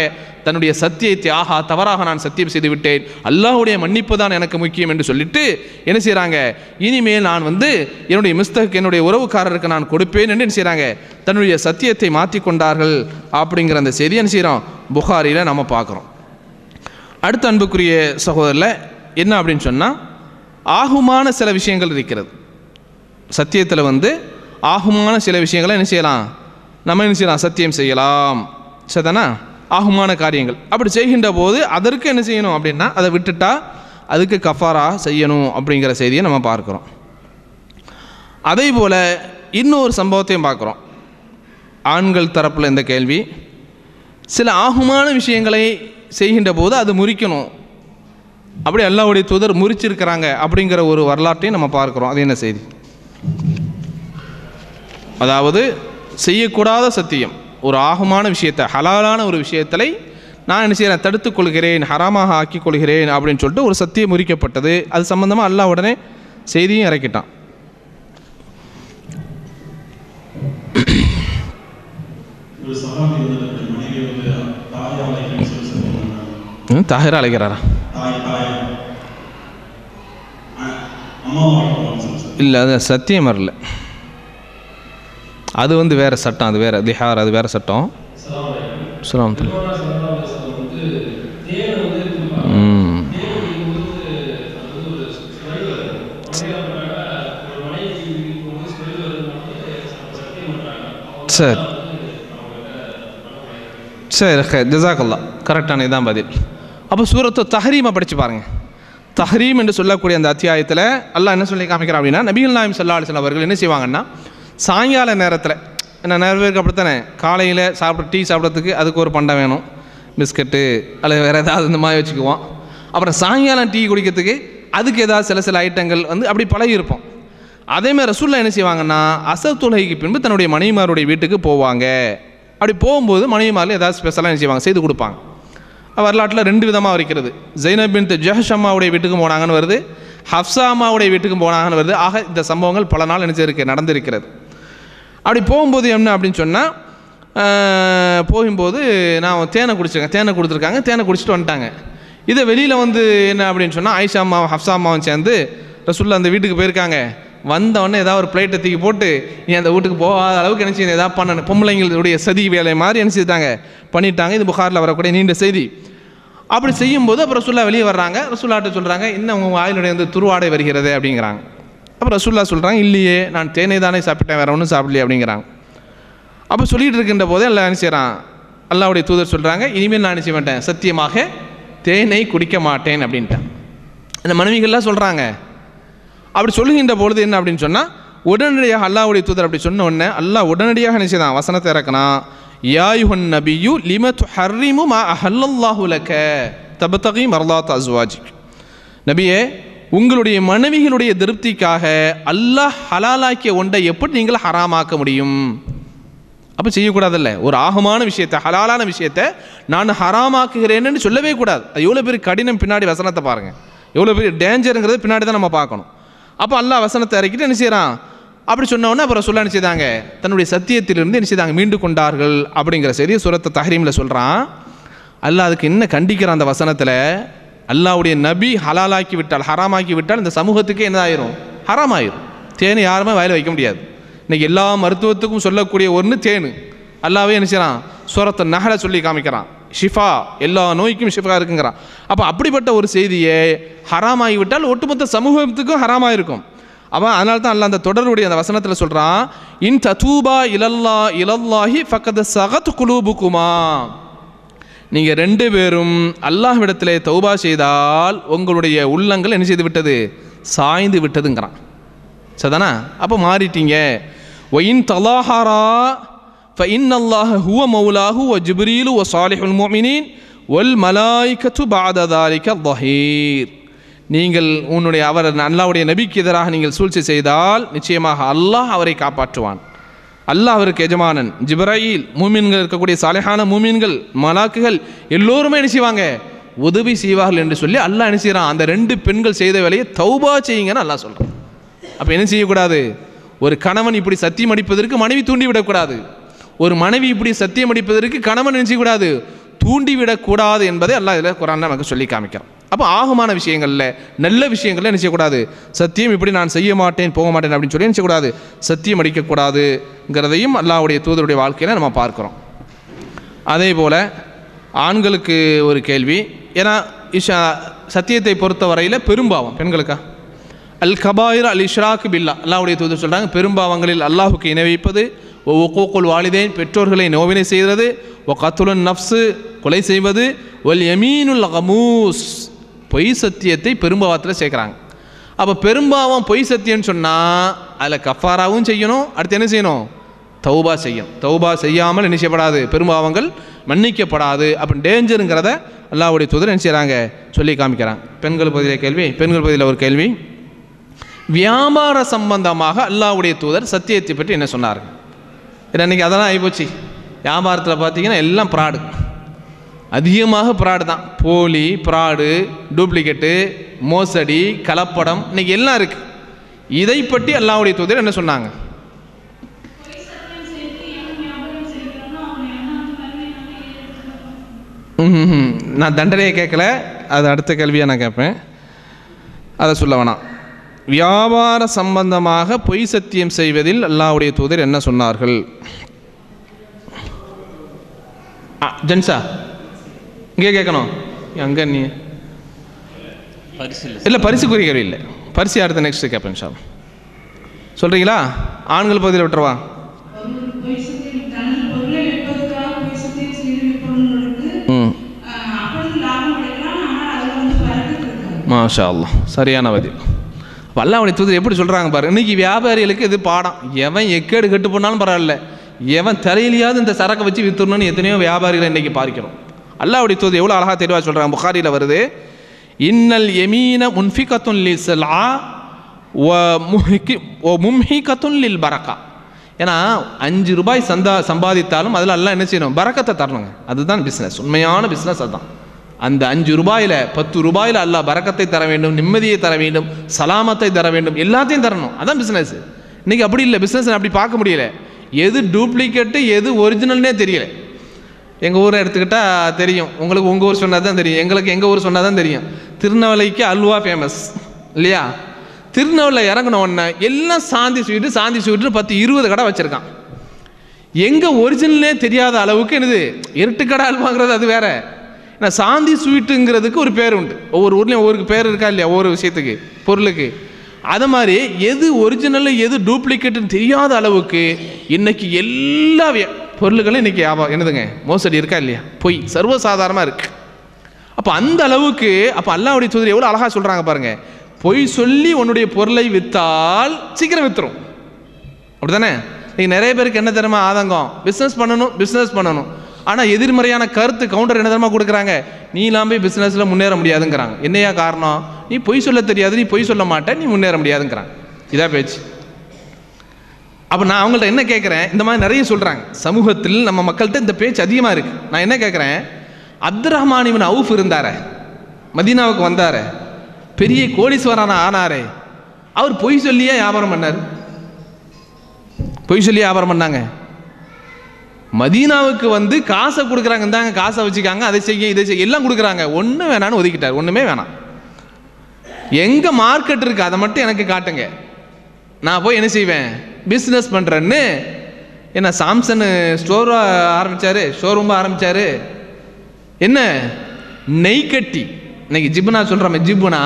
தன்னுடைய சத்தியத்தை, ஆஹா தவறாக நான் சத்தியம் செய்து விட்டேன், அல்லாஹ்வுடைய மன்னிப்பு தான் எனக்கு முக்கியம் என்று சொல்லிட்டு என்ன செய்கிறாங்க? இனிமேல் நான் என்னுடைய மிஸ்தக், என்னுடைய உறவுக்காரருக்கு நான் கொடுப்பேன் என்று என்ன செய்கிறாங்க? தன்னுடைய சத்தியத்தை மாற்றிக்கொண்டார்கள். அப்படிங்கிற அந்த செய்தி என்ன செய்கிறோம்? புகாரியில் நம்ம பார்க்குறோம். அடுத்த அன்புக்குரிய சகோதரில் என்ன அப்படின்னு சொன்னால், ஆகுமான சில விஷயங்கள் இருக்கிறது. சத்தியத்தில் ஆகுமான சில விஷயங்களை என்ன செய்யலாம்? நம்ம என்ன செய்யலாம்? சத்தியம் செய்யலாம். சரிதானா? ஆகுமான காரியங்கள் அப்படி செய்கின்ற போது அதற்கு என்ன செய்யணும் அப்படின்னா, அதை விட்டுட்டா அதுக்கு கஃபாரா செய்யணும் அப்படிங்கிற செய்தியை நம்ம பார்க்குறோம். அதே போல் இன்னொரு சம்பவத்தையும் பார்க்குறோம். ஆண்கள் தரப்பில் இந்த கேள்வி, சில ஆகுமான விஷயங்களை செய்கின்ற போது அது முறிக்கணும், அப்படி அல்லாஹ்வுடைய தூதர் முறிச்சிருக்கிறாங்க அப்படிங்கிற ஒரு வரலாற்றையும் நம்ம பார்க்குறோம். அது என்ன செய்தி? அதாவது செய்யக்கூடாத சத்தியம், ஒரு ஆகுமான விஷயத்தை, ஹலாலான ஒரு விஷயத்தை நான் என்ன செய்கிறேன்? தடுத்துக் கொள்கிறேன், ஹராமாக ஆக்கி கொள்கிறேன் அப்படின்னு சொல்லிட்டு ஒரு சத்தியம் முறிக்கப்பட்டது. அது சம்பந்தமாக அல்லாஹ் உடனே செய்தியும் இறக்கிட்டான். தாஹிரா அழைக்கிறாரா? இல்லை, அது சத்தியம் வரல, அது வேறு சட்டம், அது வேறு திஹார், அது வேறு சட்டம். சுலாமத்தில் சரி சரி, ஜஸாக்கல்லா, கரெக்டான இதுதான் பதில். அப்போ சூரத்து தஹரீமை படித்து பாருங்கள். தஹரீம் என்று சொல்லக்கூடிய அந்த அத்தியாயத்தில் அல்லாஹ் என்ன சொல்லி காமிக்கிறான் அப்படின்னா, நபிகள் நாயகம் ஸல்லல்லாஹு அலைஹி வஸல்லம் அவர்கள் என்ன செய்வாங்கன்னா, சாயங்கால நேரத்தில், என்ன நிறைய பேருக்கு அப்படித்தானே, காலையில் டீ சாப்பிட்றதுக்கு அதுக்கு ஒரு பண்டம் வேணும், பிஸ்கட்டு அல்லது வேறு ஏதாவது இந்த மாதிரி வச்சுக்குவோம். அப்புறம் சாயங்காலம் டீ குடிக்கிறதுக்கு அதுக்கு ஏதாவது சில ஐட்டங்கள் அப்படி பழகி இருப்போம். அதேமாதிரி ரசூலுல்லாஹ் என்ன செய்வாங்கன்னா, அஸர் தொழுகைக்கு பின்பு தன்னுடைய மனைவிமாருடைய வீட்டுக்கு போவாங்க. அப்படி போகும்போது மனைவிமாரில் ஏதாவது ஸ்பெஷலாக என்ன செய்வாங்க, செய்து கொடுப்பாங்க. வரலாற்றில் 2 விதமாக இருக்கிறது. ஸைனப் பின்த் ஜஹஷ் அம்மாவுடைய வீட்டுக்கு போனாங்கன்னு வருது, ஹஃப்ஸா அம்மாவுடைய வீட்டுக்கு போனாங்கன்னு வருது. ஆக இந்த சம்பவங்கள் பல நாள் நடந்திருக்கிறது. அப்படி போகும்போது என்ன அப்படின்னு சொன்னால், போகும்போது நான் தேனை குடிச்சிருக்கேன், தேனை கொடுத்துருக்காங்க, தேனை குடிச்சிட்டு வந்துட்டாங்க. இதை வெளியில் என்ன அப்படின்னு சொன்னால், ஆயிஷா அம்மாவும் ஹஃப்ஸா அம்மாவும் சேர்ந்து ரசூலுல்லாஹ் அந்த வீட்டுக்கு போயிருக்காங்க. வந்தவொடனே ஏதாவது ஒரு பிளேட்டை தூக்கி போட்டு, நீ அந்த வீட்டுக்கு போகாத அளவுக்கு என்ன செய்ய ஏதாவது பண்ணணும், பொம்பளைங்களுடைய சதி வேலை மாதிரி என்ன செய்தாங்க, பண்ணிட்டாங்க. இது புகாரில் வரக்கூடிய நீண்ட செய்தி. அப்படி செய்யும்போது அப்புறம் ரசூலுல்லாஹ் வெளியே வர்றாங்க. ரசூலுல்லாஹ்ட்ட சொல்கிறாங்க, இன்னும் உங்கள் வாயிலுடைய துருவாடை வருகிறது அப்படிங்கிறாங்க. அப்புறம் ரசூலுல்லாஹ் சொல்கிறாங்க, இல்லையே நான் தேனை தானே சாப்பிட்டேன், வேறு ஒன்றும் சாப்பிடலையே அப்படிங்கிறாங்க. அப்போ சொல்லிகிட்டு இருக்கின்ற போதே எல்லாம் என்ன செய்கிறான், அல்லாஹ்வுடைய தூதர் சொல்கிறாங்க, இனிமேல் நான் என்ன செய்ய மாட்டேன், சத்தியமாக தேனை குடிக்க மாட்டேன் அப்படின்ட்டேன். இந்த மனைவிகள்லாம் சொல்கிறாங்க. அப்படி சொல்லுகின்ற பொழுது என்ன அப்படின்னு சொன்னால், உடனடியாக அல்லாஹ்வுடைய தூதர் அப்படி சொன்ன உடனே அல்லாஹ் உடனடியாக என்ன செய்தான், வசனத்தை இறக்கினா, யா அய்யுஹன் நபியு லிம துஹர்ரிமு மா அஹல்லல்லாஹு லக தப்தகி மர்லாத் அஸ்வாஜிக். நபியே, உங்களுடைய மனைவிகளுடைய திருப்திக்காக அல்லாஹ் ஹலாலாக்கிய ஒன்றை எப்படி நீங்கள் ஹராமாக்க முடியும்? அப்போ செய்யக்கூடாதல்ல. ஒரு ஆகமான விஷயத்தை, ஹலாலான விஷயத்தை நான் ஹராமாக்குகிறேன்னு சொல்லவே கூடாது. அது எவ்வளோ பெரிய கடினம், பின்னாடி வசனத்தை பாருங்கள், எவ்வளோ பெரிய டேஞ்சருங்கிறது பின்னாடி தான் நம்ம பார்க்கணும். அப்போ அல்லாஹ் வசனத்தை இறக்கிட்டு என்ன செய்கிறான், அப்படி சொன்னோன்னே அப்புறம் சொல்ல என்ன செய்தாங்க, தன்னுடைய சத்தியத்திலிருந்து என்ன செய்தாங்க, மீண்டு கொண்டார்கள் அப்படிங்கிற செய்தியை சூரத்து தஹரீமில் சொல்கிறான். அல்லாஹ் அதுக்கு என்ன கண்டிக்கிறான் அந்த வசனத்தில், அல்லாஹ்வுடைய நபி ஹலாலாக்கி விட்டால், ஹராமாக்கி விட்டால் இந்த சமூகத்துக்கு என்ன ஆயிரும், ஹராமாயிரும். தேனை யாருமே வாயில் வைக்க முடியாது. இன்றைக்கி எல்லா மருத்துவத்துக்கும் சொல்லக்கூடிய ஒன்று தேனு. அல்லாவே என்ன செய்யறான், சூரத்து நஹலை சொல்லி காமிக்கிறான், ஷிஃபா, எல்லா நோய்க்கும் ஷிஃபா இருக்குங்கிறான். அப்போ அப்படிப்பட்ட ஒரு செய்தியை ஹராமாகிவிட்டால் ஒட்டுமொத்த சமூகத்துக்கும் ஹராமாயிருக்கும். அப்போ அதனால தான் அல்லாஹ் அந்த தொடருடைய அந்த வசனத்தில் சொல்கிறான், இன் ததூபா இலல்லாஹி ஃபக்கத் சகத் குலூபுக்குமா. நீங்கள் 2 பேரும் அல்லாஹ்விடத்திலே தௌபா செய்தால் உங்களுடைய உள்ளங்கள் என்ன செய்து விட்டது, சாய்ந்து விட்டதுங்கிறான். சரிதானா? அப்போ மாறிட்டீங்க. ஒயின் தலாஹாரா ஃபஇன்னல்லாஹ ஹுவ மௌலாஹு வ ஜிப்ரீலு வ சாலிஹுல் முஃமினீன் வல் மலாயிகத்து பஅத ஸாலிக ظஹீர். நீங்கள் உன்னுடைய அவர் அல்லாஹ்வுடைய நபிக்கு எதிராக நீங்கள் சூழ்ச்சி செய்தால் நிச்சயமாக அல்லாஹ் அவரை காப்பாற்றுவான். அல்லாஹ் அவருக்கு எஜமானன். ஜிப்ராயில், மூமின்கள் இருக்கக்கூடிய சாலிஹான மூமின்கள், மலாக்குகள் எல்லோருமே என்ன செய்வாங்க, உதவி செய்வார்கள் என்று சொல்லி அல்லாஹ் என்ன செய்கிறான், அந்த 2 பெண்கள் செய்த வேலையை தௌபா செய்யுங்கன்னு அல்லாஹ் சொல்கிறான். அப்போ என்ன செய்யக்கூடாது, ஒரு கணவன் இப்படி சத்தியம் அடிப்பதற்கு மனைவி தூண்டிவிடக்கூடாது. ஒரு மனைவி இப்படி சத்தியம் அடிப்பதற்கு கணவன் என்ன செய்யக்கூடாது, தூண்டிவிடக்கூடாது என்பதை அல்லாஹ் இதில் குர்ஆன்ல நமக்கு சொல்லி காமிக்கிறான். அப்போ ஆகமான விஷயங்களில், நல்ல விஷயங்களில் என்ன செய்யக்கூடாது, சத்தியம் இப்படி நான் செய்ய மாட்டேன் போக மாட்டேன் அப்படின்னு சொல்லி என்ன செய்யக்கூடாது, சத்தியம் அடிக்கக்கூடாதுங்கிறதையும் அல்லாஹ்வுடைய தூதருடைய வாழ்க்கையில் நம்ம பார்க்குறோம். அதே போல் ஆண்களுக்கு ஒரு கேள்வி. ஏன்னா சத்தியத்தை பொறுத்த வரையில் பெரும்பாவம் பெண்களுக்கா, அல் கபாயிர் அல் இஷ்ராக் பில்லா, அல்லாஹ்வுடைய தூதர் சொல்கிறாங்க, பெரும்பாவங்களில் அல்லாஹுக்கு இணை வைப்பது, ஒ உக்கூக்குல் வாலிதைன், பெற்றோர்களை நோவினை செய்கிறது, ஒ கத்துலுன் நஃப்ஸு, கொலை செய்வது, ஒல் யமீனுல் கமூஸ், பொய் சத்தியத்தை பெரும்பாவத்தில் சேர்க்குறாங்க. அப்போ பெரும்பாவம் பொய் சத்தியம்னு சொன்னால் அதில் கஃபாராவும் செய்யணும், அடுத்து என்ன செய்யணும், தௌபா செய்யணும். தௌபா செய்யாமல் என்ன செய்யப்படாது, பெரும்பாவங்கள் மன்னிக்கப்படாது. அப்போ டேஞ்சருங்கிறத அல்லாஹ்வுடைய தூதர் என்ன செய்கிறாங்க, சொல்லி காமிக்கிறாங்க. பெண்கள் பகுதியில் கேள்வி, பெண்கள் பகுதியில் ஒரு கேள்வி. வியாபார சம்பந்தமாக அல்லாஹ்வுடைய தூதர் சத்தியத்தை பற்றி என்ன சொன்னார்கள்? இன்றைக்கி அதெல்லாம் ஆகிப்போச்சு. வியாபாரத்தில் பார்த்தீங்கன்னா எல்லாம் ப்ராடு, அதிகமாக ப்ராடு தான். போலி, ப்ராடு, டூப்ளிகேட்டு, மோசடி, கலப்படம், இன்றைக்கி எல்லாம் இருக்குது. இதை பற்றி அல்லாஹ்வுடைய தூதர் என்ன சொன்னாங்க? நான் தண்டனையை கேட்கல, அது அடுத்த கேள்வியாக நான் கேட்பேன், அதை சொல்ல வேணாம். வியாபார சம்பந்தமாக பொய் சத்தியம் செய்வதில் அல்லாஹ்வுடைய தூதர் என்ன சொன்னார்கள்? ஜென்ஸா இங்கே கேட்கணும், அங்கே நீ இல்லை, பரிசுக்குரிய கேள்வி இல்லை, பரிசு அடுத்த நெக்ஸ்ட் கேட்பேன் இன்ஷா அல்லாஹ். சொல்கிறீங்களா? ஆண்கள் பகுதியில் விட்டுருவா. மாஷா அல்லாஹ், சரியான பதில். அல்லாஹ்வுடைய தூதர் எப்படி சொல்கிறாங்க பாரு. இன்றைக்கி வியாபாரிகளுக்கு இது பாடம். எவன் எக்கேடு கெட்டு போனாலும் பரவாயில்ல, எவன் தலையிலையாவது இந்த சரக்கை வச்சு வித்துடணும்னு எத்தனையோ வியாபாரிகளை இன்றைக்கி பார்க்கிறோம். அல்லாஹ்வுடைய தூதர் எவ்வளோ அழகாக தெளிவாக சொல்கிறாங்க. புகாரியில் வருது, இன்னல் யமீன முன்ஃபிகத்துன் லிஸ்ஸலா வ மும்ஹிகத்துன் லில் பரக்கா. ஏன்னா 5 ரூபாய் சம்பாதித்தாலும் அதில் எல்லாம் என்ன செய்யணும், பரக்கத்தை தரணுங்க. அதுதான் பிஸ்னஸ், உண்மையான பிஸ்னஸ் அதுதான். அந்த 5 ரூபாயில் 10 ரூபாயில் அல்லாஹ் பரக்கத்தை தர வேண்டும், நிம்மதியை தர வேண்டும், சலாமத்தை தர வேண்டும், எல்லாத்தையும் தரணும். அதான் பிஸ்னஸ். இன்றைக்கி அப்படி இல்லை. பிஸ்னஸ் அப்படி பார்க்க முடியல. எது டூப்ளிகேட்டு எது ஒரிஜினல்னே தெரியல. எங்கள் ஊரை எடுத்துக்கிட்டால் தெரியும் உங்களுக்கு. உங்கள் ஊர் சொன்னால் தான் தெரியும், எங்களுக்கு எங்கள் ஊர் சொன்னால் தான் தெரியும். திருநெல்வேலிக்கு அல்வா ஃபேமஸ் இல்லையா? திருநெல்வேலியில் இறங்கின உடனே எல்லாம் சாந்தி ஸ்வீட்டு 10-20 கடை வச்சுருக்கான். எங்கே ஒரிஜினல்னே தெரியாத அளவுக்கு என்னது இருட்டு கடை அல்வாங்கிறது அது வேற. ஏன்னா சாந்தி ஸ்வீட்டுங்கிறதுக்கு ஒரு பேர் உண்டு. ஒவ்வொரு ஊர்லேயும் ஒவ்வொரு பேர் இருக்கா இல்லையா, ஒவ்வொரு விஷயத்துக்கு, பொருளுக்கு. அது மாதிரி எது ஒரிஜினல் எது டூப்ளிகேட்டுன்னு தெரியாத அளவுக்கு இன்னைக்கு எல்லா பொருளுகளும் இன்றைக்கி என்னதுங்க மோசடி இருக்கா இல்லையா, பொய் சர்வசாதாரணமாக இருக்குது. அப்போ அந்த அளவுக்கு அப்போ அல்லாஹ்வுடைய தூதர் எவ்வளோ அழகாக சொல்கிறாங்க பாருங்கள். பொய் சொல்லி உன்னுடைய பொருளை விற்றால் சீக்கிரம் விற்றுரும். அப்படி தானே? நீங்கள் நிறைய பேருக்கு என்ன தெரியுமா ஆதங்கம், பிஸ்னஸ் பண்ணணும். ஆனால் எதிர்மறையான கருத்து கவுண்டர் என்ன தெரியுமா கொடுக்குறாங்க, நீ எல்லாம் போய் பிஸ்னஸில் முன்னேற முடியாதுங்கிறாங்க. என்னையா காரணம்? நீ பொய் சொல்ல தெரியாது, நீ பொய் சொல்ல மாட்டேன், நீ முன்னேற முடியாதுங்கிறாங்க. இதான் பேச்சு. அப்போ நான் அவங்கள்ட்ட என்ன கேட்குறேன், இந்த மாதிரி நிறைய சொல்கிறாங்க சமூகத்தில், நம்ம மக்கள்கிட்ட இந்த பேச்சு அதிகமாக இருக்குது. நான் என்ன கேட்குறேன், அப்துல் ரஹ்மான் இப்னு அவுஃப் இருந்தாரே, மதீனாவுக்கு வந்தார், பெரிய கோடீஸ்வரன் ஆனாரே, அவர் பொய் சொல்லியே வியாபாரம் பண்ணார். பொய் சொல்லி வியாபாரம் பண்ணாங்க. மதீனாவுக்கு வந்து காசை கொடுக்குறாங்க, இந்தாங்க காசை வச்சுக்காங்க, அதை செய்ய இதை செய்ய எல்லாம் கொடுக்குறாங்க. ஒன்றும் வேணான்னு ஒதுக்கிட்டார். ஒன்றுமே வேணாம். எங்கே மார்க்கெட் இருக்குது அதை மட்டும் எனக்கு காட்டுங்க, நான் போய் என்ன செய்வேன், பிஸ்னஸ் பண்ணுறேன்னு. என்ன சாம்சன் ஸ்டோர் ஆரம்பித்தார், ஷோரூம் ஆரம்பித்தார். என்ன நெய் கட்டி, இன்னைக்கு ஜிபுனா சொல்கிறோம், ஜிபுனா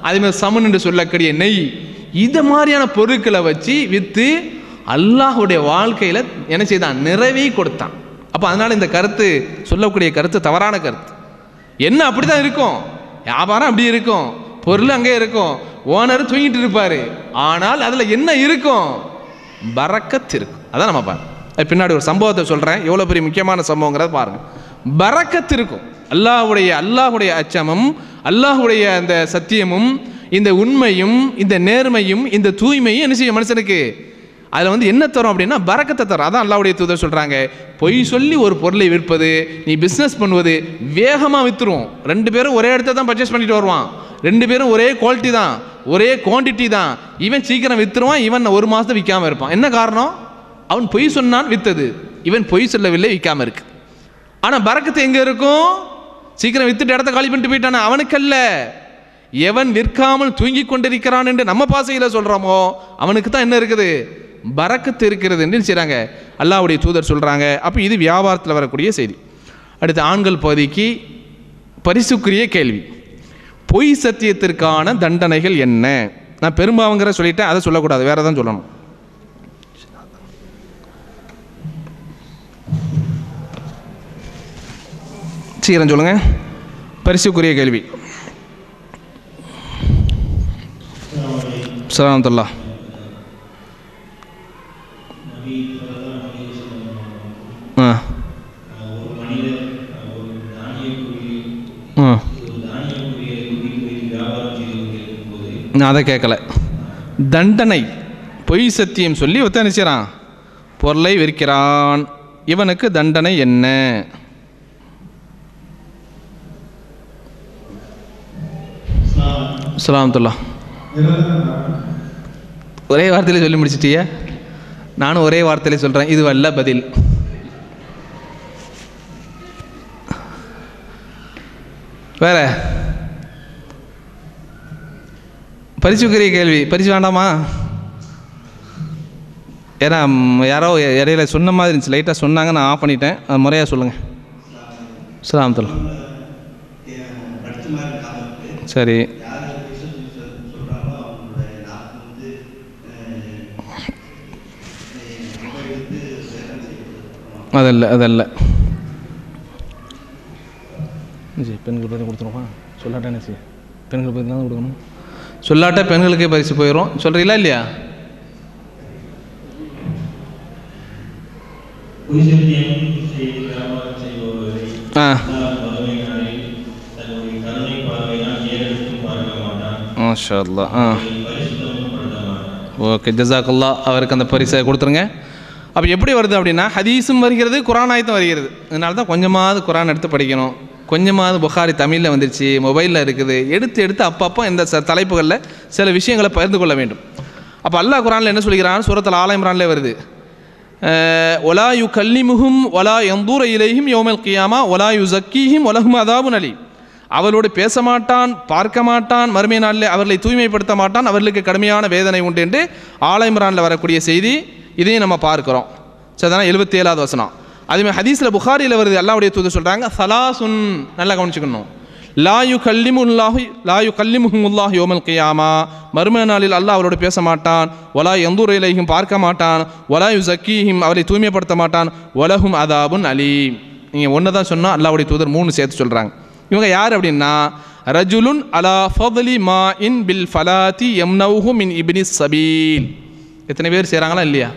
அதேமாதிரி சமன் சொல்லக்கூடிய நெய், இது மாதிரியான பொருட்களை வச்சு விற்று அல்லாஹுடைய வாழ்க்கையில் என்ன செய்தான், நிறைவே கொடுத்தான். அப்போ அதனால் இந்த கருத்து சொல்லக்கூடிய கருத்து தவறான கருத்து. என்ன அப்படி தான் இருக்கும், வியாபாரம் அப்படி இருக்கும், பொருள் அங்கே இருக்கும், ஓனர் தூங்கிட்டு இருப்பார். ஆனால் அதில் என்ன இருக்கும், பரக்கத் இருக்கும். அதான் நம்ம பாருங்க. பின்னாடி ஒரு சம்பவத்தை சொல்கிறேன், எவ்வளோ பெரிய முக்கியமான சம்பவங்கிறத பாருங்கள். பரக்கத் இருக்கும். அல்லாஹுடைய அச்சமும் அல்லாஹுடைய அந்த சத்தியமும் இந்த உண்மையும் இந்த நேர்மையும் இந்த தூய்மையும் என்ன செய்யும் மனுஷனுக்கு, அதில் வந்து என்ன தரும் அப்படின்னா பரக்கத்தை தரும். அதான் அல்லாஹ்வுடைய தூதர் சொல்கிறாங்க, பொய் சொல்லி ஒரு பொருளை விற்பது, நீ பிஸ்னஸ் பண்ணுவது வேகமாக விற்றுருவோம். 2 பேரும் ஒரே இடத்த தான் பர்ச்சேஸ் பண்ணிட்டு வருவான், 2 பேரும் ஒரே குவாலிட்டி தான், ஒரே குவான்டிட்டி தான். இவன் சீக்கிரம் விற்றுருவான், இவன் 1 மாதத்தை விற்காமல் இருப்பான். என்ன காரணம், அவன் பொய் சொன்னான் விற்றது, இவன் பொய் சொல்லவில்லை விற்காமல் இருக்கு. ஆனால் பரக்கத்து எங்கே இருக்கும், சீக்கிரம் வித்துட்டு இடத்த காலி பண்ணிட்டு போயிட்டான அவனுக்கல்ல. எவன் விற்காமல் தூங்கி கொண்டிருக்கிறான் என்று நம்ம பாசையில் சொல்கிறோமோ அவனுக்கு தான் என்ன இருக்குது, பரக்கத்து இருக்கிறது என்று செய்கிறாங்க அல்லாஹ்வுடைய தூதர் சொல்கிறாங்க. அப்போ இது வியாபாரத்தில் வரக்கூடிய செய்தி. அடுத்து ஆண்கள் பகுதிக்கு பரிசுக்குரிய கேள்வி, பொய் சத்தியத்திற்கான தண்டனைகள் என்ன? நான் பெரும்பாவங்கிற சொல்லிட்டேன், அதை சொல்லக்கூடாது, வேற தான் சொல்லணும். சீக்கிரம் சொல்லுங்க. பரிசுக்குரிய கேள்வி. சலாமத்துல்லா. நான் அதை கேட்கல. தண்டனை, பொய் சத்தியம் சொல்லி ஒருத்தன் நினைச்சான் பொருளை விற்கிறான், இவனுக்கு தண்டனை என்ன? சலாமத்துல்லா. ஒரே வார்த்தையில் சொல்லி முடிச்சிட்டியா? நானும் ஒரே வார்த்தையில் சொல்கிறேன், இது வல்ல பதில். வேற பரிசுக்குரிய கேள்வி, பரிசு வேண்டாமா? ஏன்னா யாரோ இடையில சொன்ன மாதிரி இருந்துச்சு, லைட்டாக சொன்னாங்க, நான் ஆஃப் பண்ணிட்டேன். அது முறையாக சொல்லுங்கள். சலாமத்துல்லா. சரி, அதல்ல பெண்கள் பற்றி கொடுத்துருவான் சொல்லாட்டேன்னு பெண்கள் பரிசு தான் கொடுக்கணும். சொல்லாட்ட பெண்களுக்கே பரிசு போயிடும். சொல்கிறீங்களா இல்லையா? மாஷா அல்லாஹ். ஓகே, ஜஸாக்கல்லா. அவருக்கு அந்த பரிசை கொடுத்துருங்க. அப்போ எப்படி வருது அப்படின்னா, ஹதீஸும் வருகிறது, குரான் ஆயத்தும் வருகிறது. அதனால தான் கொஞ்சமாவது குரான் எடுத்து படிக்கணும். கொஞ்சமாவது புகாரி தமிழில் வந்துருச்சு, மொபைலில் இருக்குது, எடுத்து அப்பப்போ இந்த தலைப்புகளில் சில விஷயங்களை பகிர்ந்து கொள்ள வேண்டும். அப்போ அல்லாஹ் குரானில் என்ன சொல்கிறான்? சூரத்துல் ஆல இம்ரான்லே வருது, ஒலா யு கல்லிமுஹும் ஒலா யந்தூர இலைஹிம் யௌமல் கியாமா ஒலா யு ஜக்கீஹிம் ஒலஹும் அதாபுன் அலீம். அவளோடு பேச மாட்டான், பார்க்க மாட்டான், மறுமை நாளில் அவர்களை தூய்மைப்படுத்த மாட்டான், அவர்களுக்கு கடுமையான வேதனை உண்டு என்று ஆல இம்ரானில் வரக்கூடிய செய்தி. இதையும் நம்ம பார்க்குறோம். சரிதானா? 77வது வசனம். அதுமாதிரி ஹதீஸில் புகாரியில் வருது, அல்லாஹ்வுடைய தூதர் சொல்கிறாங்க, சலாசுன், நல்லா கவனிச்சுக்கணும், லா யு கல்லிமுஹுமுல்லாஹ் யௌமல் கியாமா, மறுமை நாளில் அல்லாஹ் அவரோடு பேச மாட்டான், ஒலா யந்தூர இலைஹிம், பார்க்க மாட்டான், ஒலா யு ஜக்கீஹிம், அவரை தூய்மைப்படுத்த மாட்டான், ஒலஹும் அதாபுன் அலீம். நீங்கள் ஒன்று தான் சொன்னால் அல்லாஹ்வுடைய தூதர் 3 சேர்த்து சொல்கிறாங்க. இவங்க யார் அப்படின்னா, ரஜுலுன் அலா ஃபضலி மா இன் பில் ஃபலாத்தி யம்னவுஹு மின் இப்னி சபீல். எத்தனை பேர் செய்கிறாங்களா இல்லையா?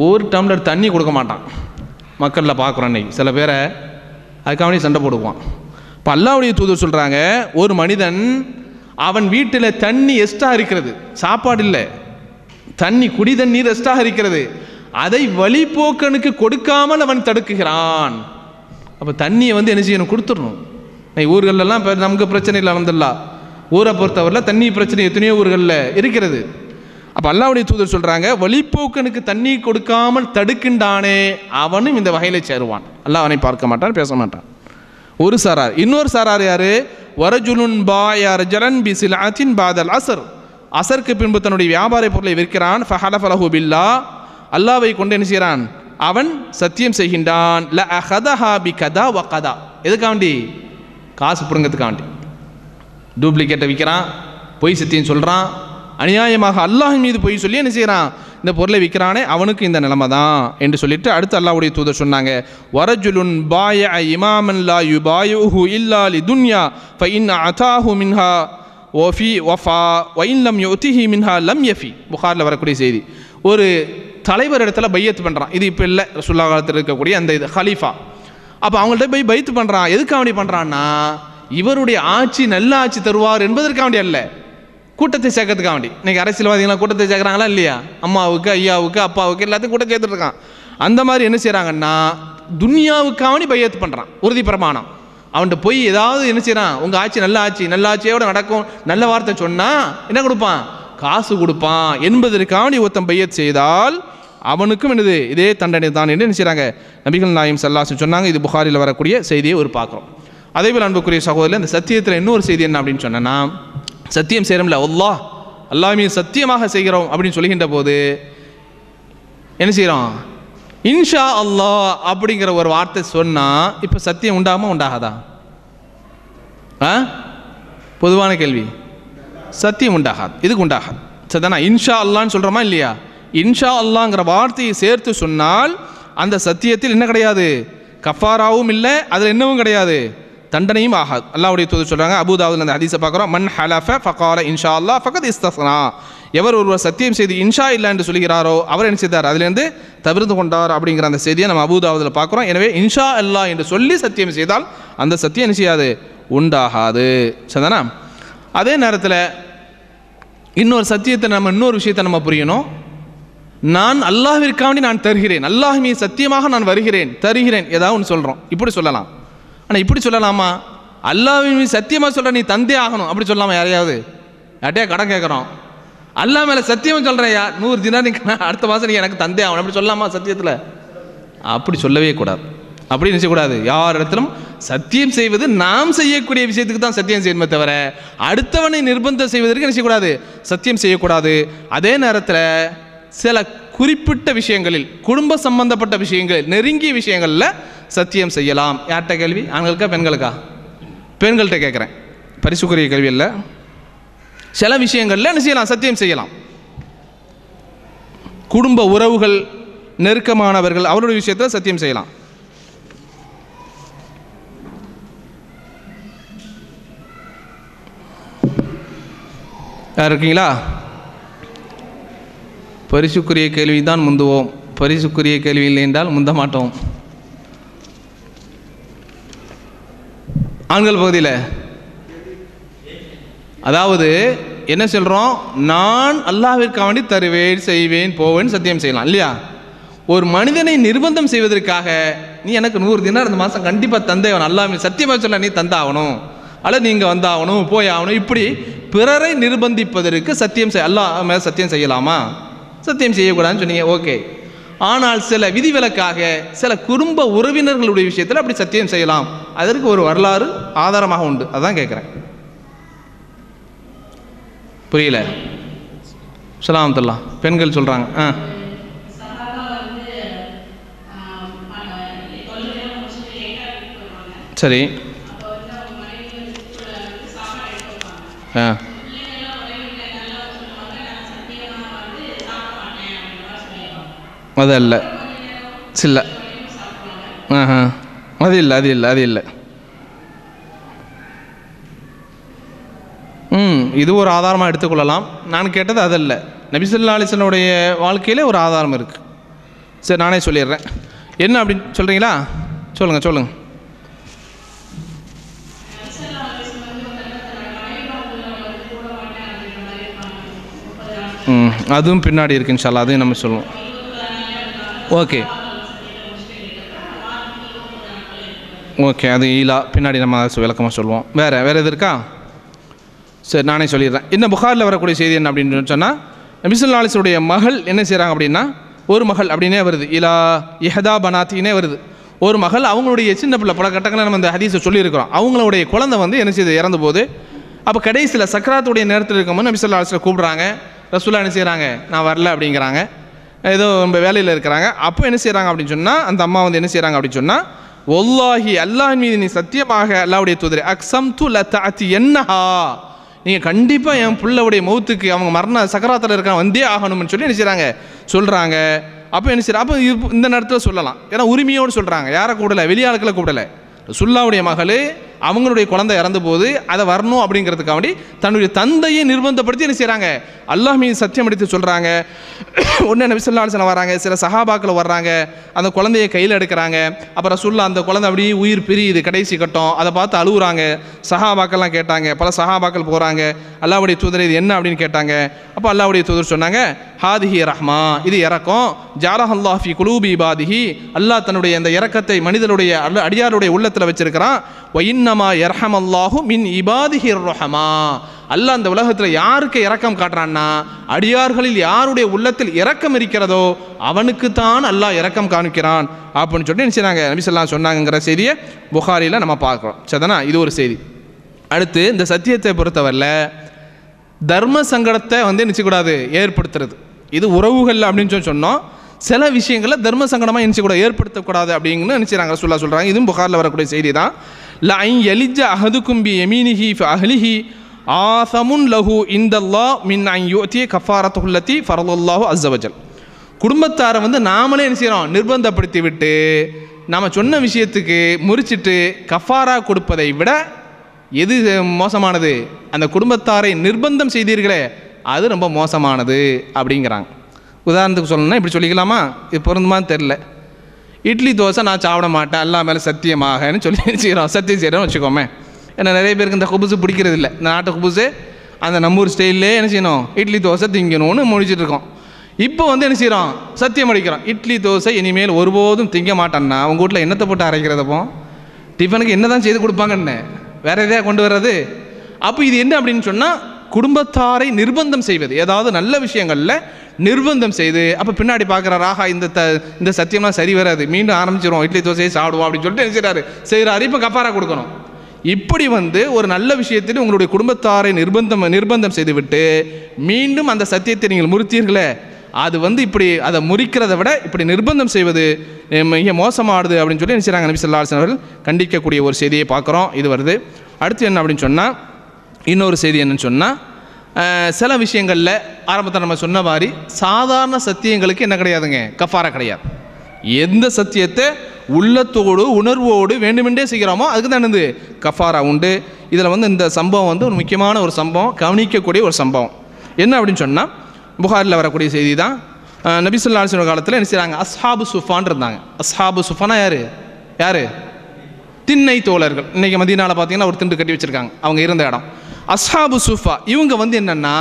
ஒரு டம்ளர் தண்ணி கொடுக்க மாட்டான். மக்களில் பார்க்குறோம் இன்னைக்கு சில பேரை அதுக்காக சண்டை போடுவான். இப்போ அல்லாஹ்வுடைய தூதர் சொல்கிறாங்க, ஒரு மனிதன் அவன் வீட்டில் தண்ணி எக்ஸ்ட்ரா இருக்கிறது, சாப்பாடு இல்லை, தண்ணி குடி தண்ணீர் எக்ஸ்ட்ரா இருக்கிறது, அதை வழிபோக்கனுக்கு கொடுக்காமல் அவன் தடுக்குகிறான். அப்போ தண்ணியை என்ன செய்யணும்? கொடுத்துடணும். ஊர்களெல்லாம் இப்போ நமக்கு பிரச்சனை இல்லை, அல்ஹம்துலில்லாஹ். ஊரை பொறுத்தவரையில் தண்ணி பிரச்சனை எத்தனையோ ஊர்களில் இருக்கிறது. அப்போ அல்லாஹ்வுடைய தூதர் சொல்கிறாங்க, வழிபோக்கனுக்கு தண்ணி கொடுக்காமல் தடுக்கின்றானே அவனும் இந்த வகையில் சேருவான். அல்லாஹ் அவனை பார்க்க மாட்டான், பேச மாட்டான். ஒரு சாரார். இன்னொரு சாரார் யாரு? வரஜுலுன் பாயர் ஜலன் பி சிலாத்தின் பாதல் அசர். அசருக்கு பின்பு தன்னுடைய வியாபார பொருளை விற்கிறான். ஃபஹலஃப லஹு பில்லாஹ், அல்லாஹ்வை கொண்டு என்ன செய்கிறான்? அவன் சத்தியம் செய்கின்றான். ல அஹதஹா பி கதா வ கதா. எதுக்காண்டி? காசு புடுங்கிறதுக்காண்டி. டூப்ளிகேட்டை விற்கிறான், பொய் சத்தியம் சொல்கிறான், அநியாயமாக அல்லாஹ் மீது பொய் சொல்லி என்ன செய்கிறான்? இந்த பொருளை விற்கிறானே அவனுக்கு இந்த நிலைமை தான் என்று சொல்லிட்டு அடுத்து அல்லாஹ்வுடைய தூதர் சொன்னாங்க, வரஜுலுன் பாய இமாமன் லா யுபாயுஹு இல்லா லி துன்யா ஃப இன் அதாஹு மின்ஹா வஃபி வஃபா வ இன் லம் யுதிஹி மின்ஹா லம் யஃபி. புகாரில் வரக்கூடிய செய்தி. ஒரு தலைவர் இடத்துல பையத்து பண்ணுறான். இது இப்போ இல்லை, ரசூலுல்லாஹ் காலத்தில் இருக்கக்கூடிய அந்த இது ஹலீஃபா. அப்போ அவங்கள்ட்ட போய் பைத்து பண்ணுறான். எதுக்காண்டி பண்ணுறான்னா, இவருடைய ஆட்சி நல்ல ஆட்சி தருவார் என்பதற்காண்டி அல்ல, கூட்டத்தை சேர்க்கறதுக்காக வேண்டி. இன்றைக்கி அரசியல்வாதிகளாம் கூட்டத்தை சேர்க்குறாங்களா இல்லையா? அம்மாவுக்கு, ஐயாவுக்கு, அப்பாவுக்கு எல்லாத்தையும் கூட்டம் சேர்த்துட்டு இருக்கான். அந்த மாதிரி என்ன செய்கிறாங்கன்னா, துன்யாவுக்காண்டி பையத்து பண்ணுறான், உறுதி பிரமாணம். அவன்கிட்ட போய் ஏதாவது என்ன செய்கிறான்? உங்கள் ஆட்சி நல்ல ஆட்சி, நல்ல ஆட்சியோடு நடக்கும், நல்ல வார்த்தை சொன்னால் என்ன கொடுப்பான்? காசு கொடுப்பான் என்பதற்காண்டி ஒருத்தன் பையத் செய்தால் அவனுக்கும் என்னது? இதே தண்டனை தான் என்று என்ன செய்கிறாங்க? நபிகள் நாயகம் ஸல்லல்லாஹு அலைஹி வஸல்லம் சொன்னாங்க. இது புகாரில் வரக்கூடிய செய்தியை ஒரு பார்க்குறோம். அதேபோல் அன்புக்குரிய சகோதரர், இந்த சத்தியத்தில் இன்னொரு செய்தி என்ன அப்படின்னு சொன்னேன்னா, சத்தியம் செய்கிறோம்ல, அல்லாஹ் மீது சத்தியமாக செய்கிறோம் அப்படின்னு சொல்லுகின்ற போது என்ன செய்கிறோம்? இன்ஷா அல்லாஹ் அப்படிங்கிற ஒரு வார்த்தை சொன்னால் இப்போ சத்தியம் உண்டாகுமா உண்டாகாதா? பொதுவான கேள்வி. சத்தியம் உண்டாகாது. இதுக்கு உண்டாகாது. சரிதானா? இன்ஷா அல்லான்னு சொல்கிறோமா இல்லையா? இன்ஷா அல்லாங்கிற வார்த்தையை சேர்த்து சொன்னால் அந்த சத்தியத்தில் என்ன கிடையாது? கஃபாராவும் இல்லை, அதில் என்னவும் கிடையாது, தண்டனையும் ஆகாது. அல்லாஹ்வுடைய தூதர் சொல்கிறாங்க, அபூதாவுதில் அந்த ஹதீஸை பார்க்குறோம், மன் ஹலஃப ஃபகால இன்ஷா அல்லாஹ் ஃபகத் இஸ்தஸ்னா. எவர் ஒருவர் சத்தியம் செய்து இன்ஷா இல்லை என்று சொல்கிறாரோ அவர் என்ன செய்தார்? அதிலிருந்து தவிர்த்து கொண்டார் அப்படிங்கிற அந்த செய்தியை நம்ம அபூதாவுதில் பார்க்குறோம். எனவே இன்ஷா அல்லாஹ் என்று சொல்லி சத்தியம் செய்தால் அந்த சத்தியம் என்ன செய்யாது? உண்டாகாது. சரிதானா? அதே நேரத்தில் இன்னொரு சத்தியத்தை இன்னொரு விஷயத்தை நம்ம புரியணும். நான் அல்லாஹ்விற்காண்டி நான் தருகிறேன், அல்லாஹ் மீது சத்தியமாக நான் வருகிறேன், தருகிறேன், ஏதாவது ஒன்று சொல்கிறோம், இப்படி சொல்லலாம். ஆனால் இப்படி சொல்லலாமா? அல்லாஹ்வின் மீது சத்தியமாக சொல்கிற நீ தந்தே ஆகணும் அப்படி சொல்லலாமா? யாரையாவது யார்ட்டையா கடன் கேட்குறோம், அல்லாஹ் மேலே சத்தியமாக சொல்கிறேயா 100 தினார் நீ அடுத்த மாதம் நீ எனக்கு தந்தே ஆகணும் அப்படி சொல்லலாமா? சத்தியத்தில் அப்படி சொல்லவே கூடாது. அப்படி நினைச்சக்கூடாது. யார் இடத்திலும் சத்தியம் செய்வது நாம் செய்யக்கூடிய விஷயத்துக்கு தான் சத்தியம் செய்யணுமே தவிர அடுத்தவனை நிர்பந்தம் செய்வதற்கு என்ன செய்யக்கூடாது? சத்தியம் செய்யக்கூடாது. அதே நேரத்தில் சில குறிப்பிட்ட விஷயங்களில், குடும்ப சம்பந்தப்பட்ட விஷயங்கள், நெருங்கிய விஷயங்களில் சத்தியம் செய்யலாம். யார்கிட்ட கேள்வி? ஆண்களுக்கா பெண்களுக்கா? பெண்கள்கிட்ட கேட்குறேன். பரிசுக்குரிய கேள்வி இல்லை. சில விஷயங்களில் என்ன செய்யலாம்? சத்தியம் செய்யலாம். குடும்ப உறவுகள், நெருக்கமானவர்கள், அவருடைய விஷயத்தில் சத்தியம் செய்யலாம். யார் இருக்கீங்களா? பரிசுக்குரிய கேள்வி தான் முந்துவோம், பரிசுக்குரிய கேள்வி இல்லை என்றால் முந்த மாட்டோம். ஆண்கள் பகுதியில் அதாவது என்ன சொல்கிறோம், நான் அல்லாஹ்விற்காக வேண்டி தருவேன், செய்வேன், போவேன், சத்தியம் செய்யலாம் இல்லையா? ஒரு மனிதனை நிர்பந்தம் செய்வதற்காக நீ எனக்கு 100 தினார் இந்த மாதம் கண்டிப்பாக தந்தே ஆகணும், அல்லாஹ் சத்தியமாக சொல்ல நீ தந்தாகணும், அல்லது நீங்கள் வந்தாகணும், போய் ஆகணும், இப்படி பிறரை நிர்பந்திப்பதற்கு சத்தியம் அல்லாஹ் மேலே சத்தியம் செய்யலாமா? சத்தியம் செய்யக்கூடாதுன்னு சொன்னீங்க, ஓகே. ஆனால் சில விதிவிலக்காக சில குடும்ப உறவினர்களுடைய விஷயத்தில் அப்படி சத்தியம் செய்யலாம், அதற்கு ஒரு வரலாறு ஆதாரமாக உண்டு. அதான் கேட்குறேன். புரியல? சலாமத்துல்லாம் பெண்கள் சொல்கிறாங்க. சரி. அதல்ல சில்ல அது இல்லை அது இல்லை அது இல்லை. இது ஒரு ஆதாரமாக எடுத்துக்கொள்ளலாம். நான் கேட்டது அதல்ல, நபி ஸல்லல்லாஹு அலைஹி வஸல்லம் வாழ்க்கையிலே ஒரு ஆதாரம் இருக்குது. சரி, நானே சொல்லிடுறேன். என்ன அப்படின்னு சொல்கிறீங்களா? சொல்லுங்கள் சொல்லுங்கள். அதுவும் பின்னாடி இருக்கு இன்ஷா அல்லாஹ், அதையும் நம்ம சொல்லுவோம். ஓகே ஓகே, அது ஈலா பின்னாடி நம்ம விளக்கமாக சொல்லுவோம். வேறு எது இருக்கா? சரி, நானே சொல்லிடுறேன். இன்னும் புகாரில் வரக்கூடிய செய்தி என்ன அப்படின்னு சொன்னால், நபி ஸல்லல்லாஹு அலைஹி வஸல்லம் மகள் என்ன செய்கிறாங்க அப்படின்னா, ஒரு மகள் அப்படின்னே வருது, இலா இஹதா பனாத்தினே வருது. ஒரு மகள் அவங்களுடைய சின்ன பிள்ளை, பல கட்டங்களை நம்ம இந்த ஹதீஸை சொல்லியிருக்கிறோம், அவங்களுடைய குழந்தை வந்து என்ன செய்யுது, இறந்து போகுது. அப்போ கடைசியில் சக்கராத்துடைய நேரத்தில் இருக்கும்போது நபி ஸல்லல்லாஹு அலைஹி வஸல்லம் கூப்பிட்றாங்க. ரசூலுல்லாஹ் என்ன செய்கிறாங்க, நான் வரல அப்படிங்கிறாங்க, ஏதோ நம்ம வேலையில் இருக்கிறாங்க. அப்போ என்ன செய்கிறாங்க அப்படின்னு சொன்னால், அந்த அம்மா வந்து என்ன செய்கிறாங்க அப்படின்னு சொன்னால், வல்லாஹி அல்லாஹ்வின் மீது நீ சத்தியமாக அல்லாஹ்வுடைய தூதரே, அக்ஸம்து லதஅதி என்னஹா, நீங்கள் கண்டிப்பாக என் பிள்ளைவுடைய மௌத்துக்கு அவங்க மரண சக்கராத்தில் இருக்காங்க வந்தே ஆகணும்னு சொல்லி என்ன செய்கிறாங்க சொல்கிறாங்க. அப்போ என்ன செய்யறாங்க, அப்போ இந்த நேரத்தில் சொல்லலாம், ஏன்னா உரிமையோடு சொல்கிறாங்க, யாரை கூடலை, வெளியாட்களை கூடலை. ரசூலுல்லாஹ்வுடைய மகள் அவங்களுடைய குழந்தை இறந்து போது அதை வரணும் அப்படிங்கிறதுக்காக வேண்டி தன்னுடைய தந்தையை நிர்பந்தப்படுத்தி என்ன செய்கிறாங்க, அல்லாஹ் மீது சத்தியம் எடுத்து சொல்கிறாங்க. உடனே நபி ஸல்லல்லாஹு அலைஹி வஸல்லம் வராங்க, சில சஹாபாக்கள் வர்றாங்க, அந்த குழந்தையை கையில் எடுக்கிறாங்க. அப்புறம் ரசூலுல்லாஹ் அந்த குழந்தை அப்படியே உயிர் பிரியுது கடைசி கட்டம், அதை பார்த்து அழுகுறாங்க. சஹாபாக்கள்லாம் கேட்டாங்க, பல சஹாபாக்கள் போகிறாங்க, அல்லாஹ்வுடைய தூதர் இது என்ன அப்படின்னு கேட்டாங்க. அப்போ அல்லாஹ்வுடைய தூதர் சொன்னாங்க, ஹாதிஹி ரஹ்மா, இது இரக்கம், ஜஅலஹல்லாஹு ஃபீ குலூபி இபாதிஹி, அல்லாஹ் தன்னுடைய அந்த இரக்கத்தை மனிதனுடைய அடியாருடைய உள்ளத்தில் வச்சிருக்கிறான். வஇன்னமா யர்ஹமல்லாஹு மின் இபாதிஹிர் ரஹமா, அல்லாஹ் அந்த உலகத்தில் யாருக்கு இரக்கம் காட்டுறான்னா, அடியார்களில் யாருடைய உள்ளத்தில் இரக்கம் இருக்கிறதோ அவனுக்குத்தான் அல்லாஹ் இரக்கம் காமிக்கிறான் அப்படின்னு சொல்லிட்டு என்ன செய்றாங்க, நபி ஸல்லல்லாஹு அலைஹி வஸல்லம் சொன்னாங்கிற செய்தியை புகாரியில் நம்ம பார்க்குறோம். சரிதானா? இது ஒரு செய்தி. அடுத்து இந்த சத்தியத்தை பொறுத்தவரையில் தர்ம சங்கடத்தை வந்து நிச்சயக்கூடாது ஏற்படுத்துறது, இது உறவுகள் அப்படின்னு சொன்னோம். சில விஷயங்களில் தர்ம சங்கடமாக நிச்சயக்கூடாது ஏற்படுத்தக்கூடாது அப்படிங்கன்னு நினைச்சாங்க ரசூலுல்லாஹ் சொல்கிறாங்க. இதுவும் புகாரில் வரக்கூடிய செய்தி தான். லஐ யலிஜ அஹதுக்கும் பி யமீனிஹி ஃபி அஹ்லிஹி ஆஸமுன் லஹு இந்தல்லாஹ் மின் அன் யுஅதி கஃபாரத்துஹு அல்லதி ஃபரலல்லாஹு அஸ்ஸ வஜல். குடும்பத்தாரை வந்து நாமளே என்ன செய்கிறோம், நிர்பந்தப்படுத்தி விட்டு நாம் சொன்ன விஷயத்துக்கு முறிச்சிட்டு கஃபாரா கொடுப்பதை விட எது மோசமானது, அந்த குடும்பத்தாரை நிர்பந்தம் செய்தீர்களே அது ரொம்ப மோசமானது அப்படிங்கிறாங்க. உதாரணத்துக்கு சொல்லணும்னா இப்படி சொல்லிக்கலாமா, இது பொருந்துமான்னு தெரில, இட்லி தோசை நான் சாப்பிட மாட்டேன் அல்லா மேலே சத்தியமாகன்னு சொல்லி செய்கிறோம், சத்தியம் செய்கிறோம்னு வச்சுக்கோமே. ஏன்னா நிறைய பேருக்கு இந்த குபுசு பிடிக்கிறது இல்லை, இந்த நாட்டு குபுசு அந்த நம்மூர் ஸ்டைல்லே என்ன செய்யணும், இட்லி தோசை திங்கணும்னு முடிச்சுட்டு இருக்கோம். இப்போ வந்து என்ன செய்கிறோம், சத்தியம் அடிக்கிறோம், இட்லி தோசை இனிமேல் ஒருபோதும் திங்க மாட்டேன்னா உங்கள் வீட்டில் என்னத்தை போட்டு அரைக்கிறதப்போ, டிஃபனுக்கு என்ன தான் செய்து கொடுப்பாங்கன்னு வேற எதையாக கொண்டு வர்றது. அப்போ இது என்ன அப்படின்னு சொன்னால், குடும்பத்தாரை நிர்பந்தம் செய்வது, ஏதாவது நல்ல விஷயங்களில் நிர்பந்தம் செய்து அப்போ பின்னாடி பார்க்குறாரு, ஆஹா இந்த சத்தியம்லாம் சரி வராது, மீண்டும் ஆரம்பிச்சிடும், இட்லி தோசையை சாப்பிடுவோம் அப்படின்னு சொல்லிட்டு என்ன செய்கிறாரு, இப்போ கஃபாரா கொடுக்கணும். இப்படி வந்து ஒரு நல்ல விஷயத்தில் உங்களுடைய குடும்பத்தாரை நிர்பந்தம் செய்துவிட்டு மீண்டும் அந்த சத்தியத்தை நீங்கள் முறித்தீர்களே, அது வந்து இப்படி அதை முறிக்கிறத விட இப்படி நிர்பந்தம் செய்வது மிக மோசமானது அப்படின்னு சொல்லி நினைச்சாங்க நபி ஸல்லல்லாஹு அலைஹி வஸல்லம் அவர்கள் கண்டிக்கக்கூடிய ஒரு செய்தியை பார்க்குறோம். இது வருது. அடுத்து என்ன அப்படின்னு சொன்னால், இன்னொரு செய்தி என்னன்னு சொன்னால், சில விஷயங்களில் ஆரம்பத்தில் நம்ம சொன்ன மாதிரி சாதாரண சத்தியங்களுக்கு என்ன கிடையாதுங்க, கஃபாரா கிடையாது. எந்த சத்தியத்தை உள்ளத்தோடு உணர்வோடு வேண்டுமென்றே செய்கிறோமோ அதுக்கு தான் கஃபாரா உண்டு. இதில் வந்து இந்த சம்பவம் வந்து ஒரு முக்கியமான ஒரு சம்பவம், கவனிக்கக்கூடிய ஒரு சம்பவம். என்ன அப்படின்னு சொன்னால் புகாரில் வரக்கூடிய செய்தி தான். நபி ஸல்லல்லாஹு அலைஹி வஸல்லம் காலத்தில் என்ன செய்கிறாங்க, அஸ்ஹாபு சுஃபான் இருந்தாங்க. அஸ்ஹாபு சுஃபானா யார்? திண்ணை தோழர்கள். இன்றைக்கி மதீனாவில் பார்த்தீங்கன்னா ஒரு திண்டு கட்டி வச்சுருக்காங்க, அவங்க இருந்த இடம். அஸ்ஹாபு சுஃபா இவங்க வந்து என்னென்னா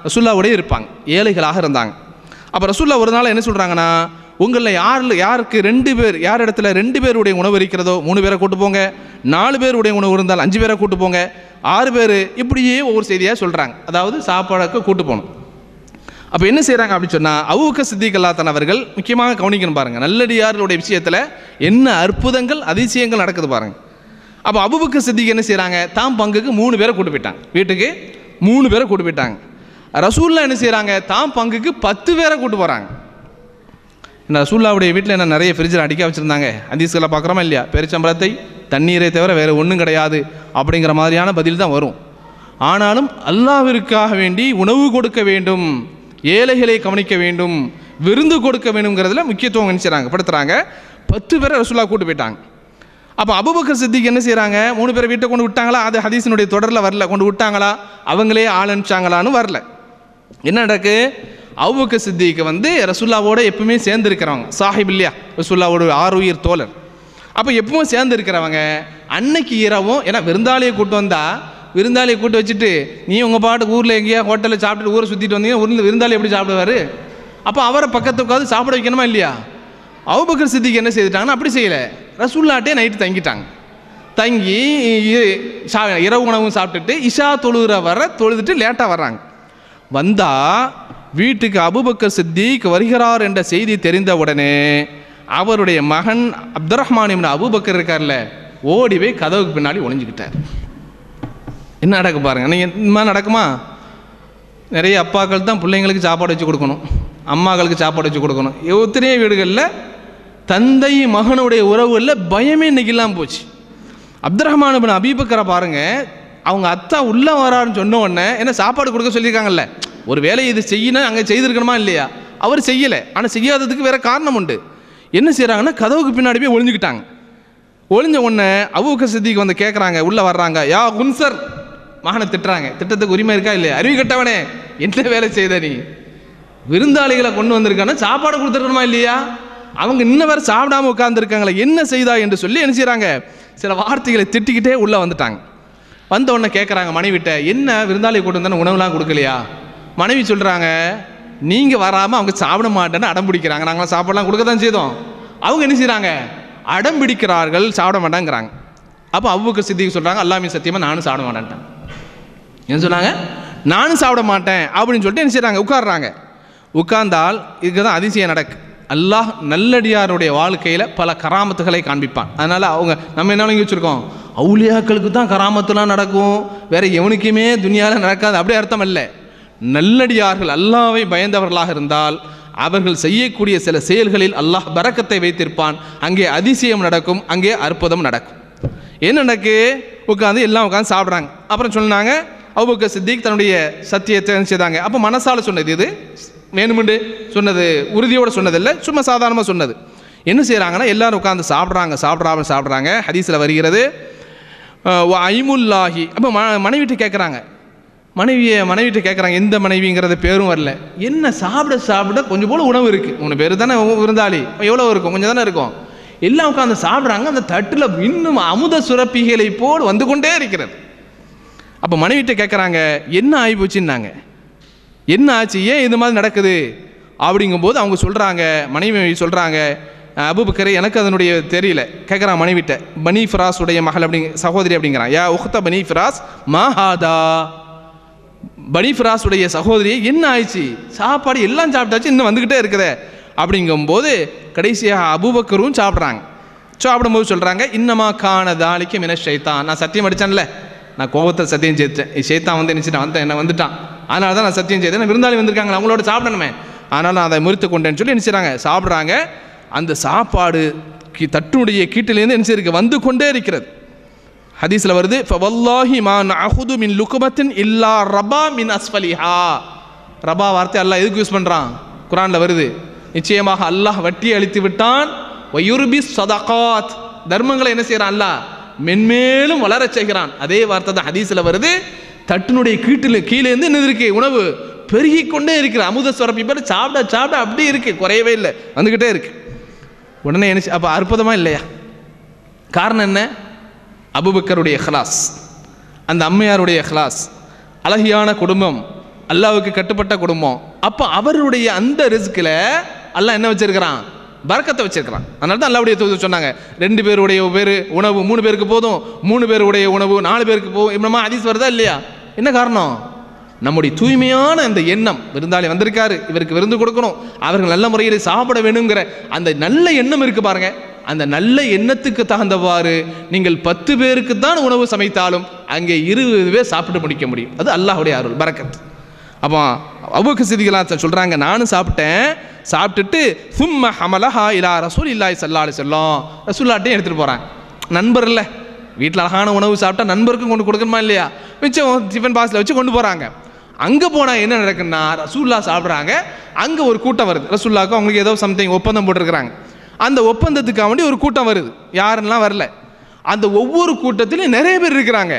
ரசூலுல்லாஹ்வோடே இருப்பாங்க, ஏழைகளாக இருந்தாங்க. அப்போ ரசூலுல்லாஹ் ஒரு நாள் என்ன சொல்கிறாங்கன்னா, உங்களில் யாருக்கு 2 பேர், யார் இடத்துல 2 பேருடைய உணவு இருக்கிறதோ 3 பேரை கூட்டு போங்க, 4 பேருடைய உணவு இருந்தால் 5 பேரை கூட்டு போங்க, 6 பேர், இப்படியே ஒவ்வொரு செய்தியாக சொல்கிறாங்க. அதாவது சாப்பாடுக்கு கூட்டு போகணும். அப்போ என்ன செய்கிறாங்க அப்படின்னு சொன்னால், அபூபக்கர் சித்திக் ரலியல்லாஹு அவர்கள் முக்கியமாக கவனிக்கணும் பாருங்கள், நல்லடியார்களுடைய விஷயத்தில் என்ன அற்புதங்கள் அதிசயங்கள் நடக்குது பாருங்கள். அப்போ அபூபக்கர் சித்திக் என்ன செய்கிறாங்க, தாம் பங்குக்கு 3 பேரை கூட்டு போயிட்டாங்க, வீட்டுக்கு 3 பேரை கூட்டு போயிட்டாங்க. ரசூலுல்லாஹ் என்ன செய்கிறாங்க, தாம் பங்குக்கு 10 பேரை கூட்டு போகிறாங்க. இந்த ரசூலுல்லாஹ்வுடைய வீட்டில் என்ன நிறைய ஃப்ரிட்ஜில் அடிக்க வச்சுருந்தாங்க, ஹதீஸ்களை பார்க்குறோமா இல்லையா, பெருச்சம்பளத்தை தண்ணீரை தவிர வேறு ஒன்றும் கிடையாது அப்படிங்கிற மாதிரியான பதில் தான் வரும். ஆனாலும் அல்லாஹ்விற்காக வேண்டி உணவு கொடுக்க வேண்டும், ஏழைகளை கவனிக்க வேண்டும், விருந்து கொடுக்க வேண்டும்ங்கிறதுல முக்கியத்துவம் நினைச்சாங்க, படுத்துகிறாங்க. 10 பேரை ரசூலுல்லாஹ் கூட்டு போயிட்டாங்க. அப்போ அபூபக்கர் சித்திக் என்ன செய்கிறாங்க, 3 பேரை வீட்டை கொண்டு விட்டாங்களா, அது ஹதீஸினுடைய தொடரில் வரல, கொண்டு விட்டாங்களா, அவங்களே ஆள் அனுப்பிச்சாங்களான்னு வரல. என்ன நடக்கு, அபூபக்கர் சித்திக் வந்து ரசூலுல்லாஹ்வோட எப்பவுமே சேர்ந்து இருக்கிறவங்க, சாஹிப் இல்லையா, ரசூலுல்லாஹ்வோட 6 உயிர் தோழர். அப்போ எப்பவும் சேர்ந்து இருக்கிறவங்க அன்னைக்கு இரவும், ஏன்னா விருந்தாளியை கூட்டு வந்தால், விருந்தாளியை கூட்டு வச்சுட்டு நீ உங்கள் பாட்டுக்கு ஊரில் எங்கேயா ஹோட்டலில் சாப்பிட்டு ஊரை சுற்றிட்டு வந்தீங்கன்னா ஊரில் விருந்தாளி எப்படி சாப்பிடுவார்? அப்போ அவரை பக்கத்து உட்காந்து சாப்பிட வைக்கணுமா இல்லையா? அபூபக்கர் சித்திக் என்ன செய்துட்டாங்கன்னா அப்படி செய்யலை, ரசூலுல்லாஹ்ட்டே நைட்டு தங்கிட்டாங்க. தங்கி இரவு உணவும் சாப்பிட்டுட்டு இஷா தொழுகிற வர தொழுதுட்டு லேட்டாக வர்றாங்க. வந்தால் வீட்டுக்கு அபூபக்கர் சித்திக் வருகிறார் என்ற செய்தி தெரிந்த உடனே அவருடைய மகன் அப்துர் ரஹ்மான் இப்னு அபூபக்கர் இருக்கார்ல, ஓடி போய் கதவுக்கு பின்னாடி ஒளிஞ்சுக்கிட்டார். என்ன நடக்கு பாருங்கள், நீங்கள் இந்த மாதிரி நடக்குமா? நிறைய அப்பாக்கள் தான் பிள்ளைங்களுக்கு சாப்பாடு வச்சு கொடுக்கணும், அம்மாக்களுக்கு சாப்பாடு வச்சு கொடுக்கணும். எத்தனையோ வீடுகளில் தந்தை மகனுடைய உறவுகளில் பயமே இன்னைக்கு இல்லாமல் போச்சு. அப்துர் ரஹ்மான் இப்னு அபூபக்கரை பாருங்கள், அவங்க அத்தா உள்ளே வராருன்னு சொன்ன உடனே என்ன சாப்பாடு கொடுக்க சொல்லியிருக்காங்கல்ல, ஒரு வேலையை இது செய்யணும் அங்கே செய்திருக்கணுமா இல்லையா, அவர் செய்யலை. ஆனால் செய்யாததுக்கு வேறு காரணம் உண்டு. என்ன செய்கிறாங்கன்னா கதவுக்கு பின்னாடி போய் ஒளிஞ்சுக்கிட்டாங்க. ஒளிஞ்ச உடனே அபூபக்கர் சித்திக் வந்து கேட்குறாங்க, உள்ளே வர்றாங்க, யா குன்சர், மகனை திட்டுறாங்க. திட்டத்துக்கு உரிமை இருக்கா இல்லையா? அறிவு கட்டவனே, என்ன வேலை செய்த நீ? விருந்தாளிகளை கொண்டு வந்திருக்கானா, சாப்பாடு கொடுத்துருக்கணுமா இல்லையா? அவங்க இன்னும் வேறு சாப்பிடாம உட்கார்ந்துருக்காங்களே, என்ன செய்தா என்று சொல்லி என்ன செய்கிறாங்க, சில வார்த்தைகளை திட்டிக்கிட்டே உள்ளே வந்துட்டாங்க. வந்த உடனே கேட்குறாங்க மனைவிட்ட, என்ன விருந்தாளியை கொண்டு வந்தானே உணவுலாம் கொடுக்கலையா? மனைவி சொல்கிறாங்க, நீங்கள் வராமல் அவங்க சாப்பிட மாட்டேன்னு அடம் பிடிக்கிறாங்க, நாங்களாம் சாப்பாடெலாம் கொடுக்க தான் செய்தோம். அவங்க என்ன செய்கிறாங்க, அடம் பிடிக்கிறார்கள், சாப்பிட மாட்டேங்கிறாங்க. அப்போ அபூபக்கர் சித்திக் சொல்கிறாங்க, அல்லாஹ்வின் சத்தியமாக நானும் சாப்பிட மாட்டேன்ட்டேன். என்ன சொன்னாங்க, நானும் சாப்பிட மாட்டேன் அப்படின்னு சொல்லிட்டு என்ன செய்கிறாங்க, உட்கார்றாங்க. உட்கார்ந்தால் இதுக்கு தான் அதிசயம் நடக்கு. அல்லாஹ் நல்லடியாருடைய வாழ்க்கையில் பல கராமத்துகளை காண்பிப்பான். அதனால் அவங்க நம்ம என்ன இங்கே வச்சுருக்கோம், அவுலியாக்களுக்கு தான் கராமத்துலாம் நடக்கும், வேறு எவனுக்குமே துனியாவில் நடக்காது, அப்படியே அர்த்தம் இல்லை. நல்லடியார்கள் அல்லாஹ்வை பயந்தவர்களாக இருந்தால் அவர்கள் செய்யக்கூடிய சில செயல்களில் அல்லாஹ் பரக்கத்தை வைத்திருப்பான். அங்கே அதிசயம் நடக்கும், அங்கே அற்புதம் நடக்கும். என்ன நடக்கு, உட்காந்து எல்லாம் உட்காந்து சாப்பிட்றாங்க. அப்புறம் சொன்னாங்க, அபூபக்கர் சித்திக் தன்னுடைய சத்தியத்தை செய்தாங்க. அப்போ மனசால சொன்னது, இது வேணுமென்று சொன்னது, உறுதியோடு சொன்னதில்லை, சும்மா சாதாரணமாக சொன்னது. என்ன செய்கிறாங்கன்னா எல்லாரும் உட்காந்து சாப்பிட்றாங்க. ஹதீஸில் வருகிறது ஐமுல்லாஹி. அப்போ மனைவிட்டு கேட்குறாங்க, மனைவிட்டு கேட்குறாங்க, எந்த மனைவிங்கிறது பேரும் வரல. என்ன சாப்பிட கொஞ்சம் போல் உணவு இருக்குது, 3 பேர் தானே விருந்தாளி, எவ்வளோ இருக்கும், கொஞ்சம் தானே இருக்கும். எல்லாம் உட்காந்து சாப்பிட்றாங்க. அந்த தட்டில் இன்னும் அமுத சுரப்பிகளை போல் வந்து கொண்டே இருக்கிறது. அப்போ மனைவிட்ட கேட்குறாங்க, என்ன ஆகி போச்சுன்னாங்க, என்ன ஆச்சு, ஏன் இது மாதிரி நடக்குது அப்படிங்கும்போது அவங்க சொல்கிறாங்க, மனைவி சொல்கிறாங்க, அபூபக்கரே எனக்கு அதனுடைய தெரியல. கேட்குறான் மனைவிட்ட, பனி ஃபிராஸ் உடைய மகள் சகோதரி அப்படிங்கிறான். யா உக்த பனி ஃபிராஸ் மாஹாதா, பனி ஃபிராஸ் உடைய சகோதரி என்ன ஆயிடுச்சு, சாப்பாடு எல்லாம் சாப்பிட்டாச்சு, இன்னும் வந்துக்கிட்டே இருக்குதே அப்படிங்கும்போது கடைசியாக அபூபக்கரும் சாப்பிட்றாங்க. சாப்பிடும்போது சொல்கிறாங்க, இன்னமா கான தாலிக்க மின ஷைத்தான், நான் சத்தியம் அடித்தான்ல, நான் கோபத்தை சத்தியம் செய்தேன், ஷைத்தான் வந்து நினச்சிட்டான், என்ன வந்துட்டான், அதனால தான் நான் சத்தியம் செய்தேன், விருந்தாளி வந்திருக்காங்க அவங்களோட சாப்பிடணுமே, அதனால் நான் அதை முறித்து கொண்டேன்னு சொல்லி நினச்சிறாங்க. சாப்பிட்றாங்க. அந்த சாப்பாடு தட்டுடைய கீட்டிலேருந்து என்ன செய்யிருக்கு, வந்து கொண்டே இருக்கிறது. ஹதீஸில் வருது, ஃபவல்லாஹி மா நஅஹுது மின் லுக்மத்தின் இல்லா ரபா மின் அஸ்ஃபலிஹா. ரபா வார்த்தை அல்லாஹ் எதுக்கு யூஸ் பண்ணுறான், குர்ஆனில் வருது. நிச்சயமாக அல்லாஹ் வட்டியை அழித்து விட்டான், வயுர்பி ஸதகாத், தர்மங்களை என்ன செய்கிறான் அல்லாஹ் மென்மேலும் வளர செய்கிறான். அதே வார்த்தை தான் ஹதீஸில் வருது. தட்டினுடைய கீழேருந்து என்ன இருக்கு, உணவு பெருகிக்கொண்டே இருக்கிற அமுத சுரப்பி பேர் சாப்பிட சாப்பிட அப்படியே இருக்கு, குறையவே இல்லை, வந்துக்கிட்டே இருக்கு. உடனே என்ன, அப்போ அற்புதமா இல்லையா? காரணம் என்ன? அபூபக்கருடைய இஹ்லாஸ், அந்த அம்மையாருடைய இஹ்லாஸ், அழகியான குடும்பம், அல்லாஹ்வுக்கு கட்டுப்பட்ட குடும்பம். அப்போ அவருடைய அந்த ரிஸ்கில் அல்லாஹ் என்ன வச்சிருக்கிறான்? பரக்கத்தை வச்சிருக்கிறான். அதனால தான் அல்லாஹ்வுடைய தூதர் சொன்னாங்க, 2 பேருடைய உணவு 3 பேருக்கு போதும், 3 பேருடைய உணவு 4 பேருக்கு போகும். இப்படிமா ஹதீஸ் வருதா இல்லையா? என்ன காரணம்? நம்முடைய தூய்மையான அந்த எண்ணம். விருந்தாளி வந்திருக்காரு, இவருக்கு விருந்து கொடுக்கணும், அவர்கள் நல்ல முறையில் சாப்பிட வேணுங்கிற அந்த நல்ல எண்ணம் இருக்கு பாருங்க. அந்த நல்ல எண்ணத்துக்கு தகுந்தவாறு நீங்கள் 10 பேருக்கு தான் உணவு சமைத்தாலும் அங்கே 20 பேர் சாப்பிட்டு முடிக்க முடியும். அது அல்லாஹ்வுடைய அருள், பரக்கத். அப்போ அபூபக்கர் சித்திகளாக சொல்கிறாங்க, நானும் சாப்பிட்டேன், சாப்பிட்டுட்டு சும்ம ஹமலஹா இலா ரசூலில்லாஹி ஸல்லல்லாஹு அலைஹி வஸல்லம், ரசூலுல்லாஹ்ட்டையும் எடுத்துகிட்டு போகிறேன். நண்பர் இல்லை, வீட்டில் அழகான உணவு சாப்பிட்டா நண்பருக்கும் கொண்டு கொடுக்கணுமா இல்லையா? மிச்சம் டிஃபன் பாக்ஸில் வச்சு கொண்டு போகிறாங்க. அங்கே போனால் என்ன நடக்குன்னா, ரசூலுல்லாஹ் சாப்பிட்றாங்க, அங்கே ஒரு கூட்டம் வருது. ரசூலுல்லாஹ்க்கு அவங்களுக்கு ஏதோ சம்திங் ஒப்பந்தம் போட்டிருக்கிறாங்க. அந்த ஒப்பந்தத்துக்காக வேண்டி ஒரு கூட்டம் வருது. யாருன்னெலாம் வரல, அந்த ஒவ்வொரு கூட்டத்திலையும் நிறைய பேர் இருக்கிறாங்க.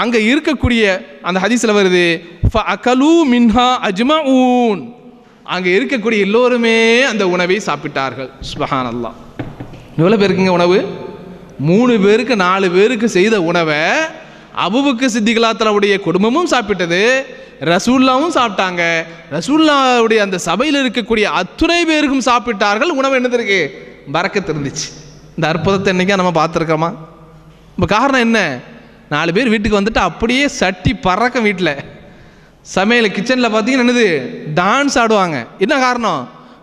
அங்கே இருக்கக்கூடிய அந்த ஹதீஸில் வருது, ஃபஅகலூ மின்ஹா அஜ்மஊன், அங்கே இருக்கக்கூடிய எல்லோருமே அந்த உணவை சாப்பிட்டார்கள். சுப்ஹானல்லாஹ். எவ்வளோ பேருக்குங்க உணவு? 3 பேருக்கு 4 பேருக்கு செய்த உணவை அபூபக்கர் சித்திகளாத்தலுடைய குடும்பமும் சாப்பிட்டது, ரசூலுல்லாவும் சாப்பிட்டாங்க. ரசூலுல்லாவுடைய அந்த சபையில் இருக்கக்கூடிய அத்துணை பேருக்கும் சாப்பிட்டார்கள். உணவு என்னது இருக்கு? பரக்கத்து இருந்துச்சு. இந்த அற்புதத்தை என்னைக்கா நம்ம பார்த்துருக்கோமா? இப்போ காரணம் என்ன? 4 பேர் வீட்டுக்கு வந்துட்டு அப்படியே சட்டி பறக்க, வீட்டில் சமையல் கிச்சனில் பார்த்தீங்கன்னா என்னது, டான்ஸ் ஆடுவாங்க. என்ன காரணம்?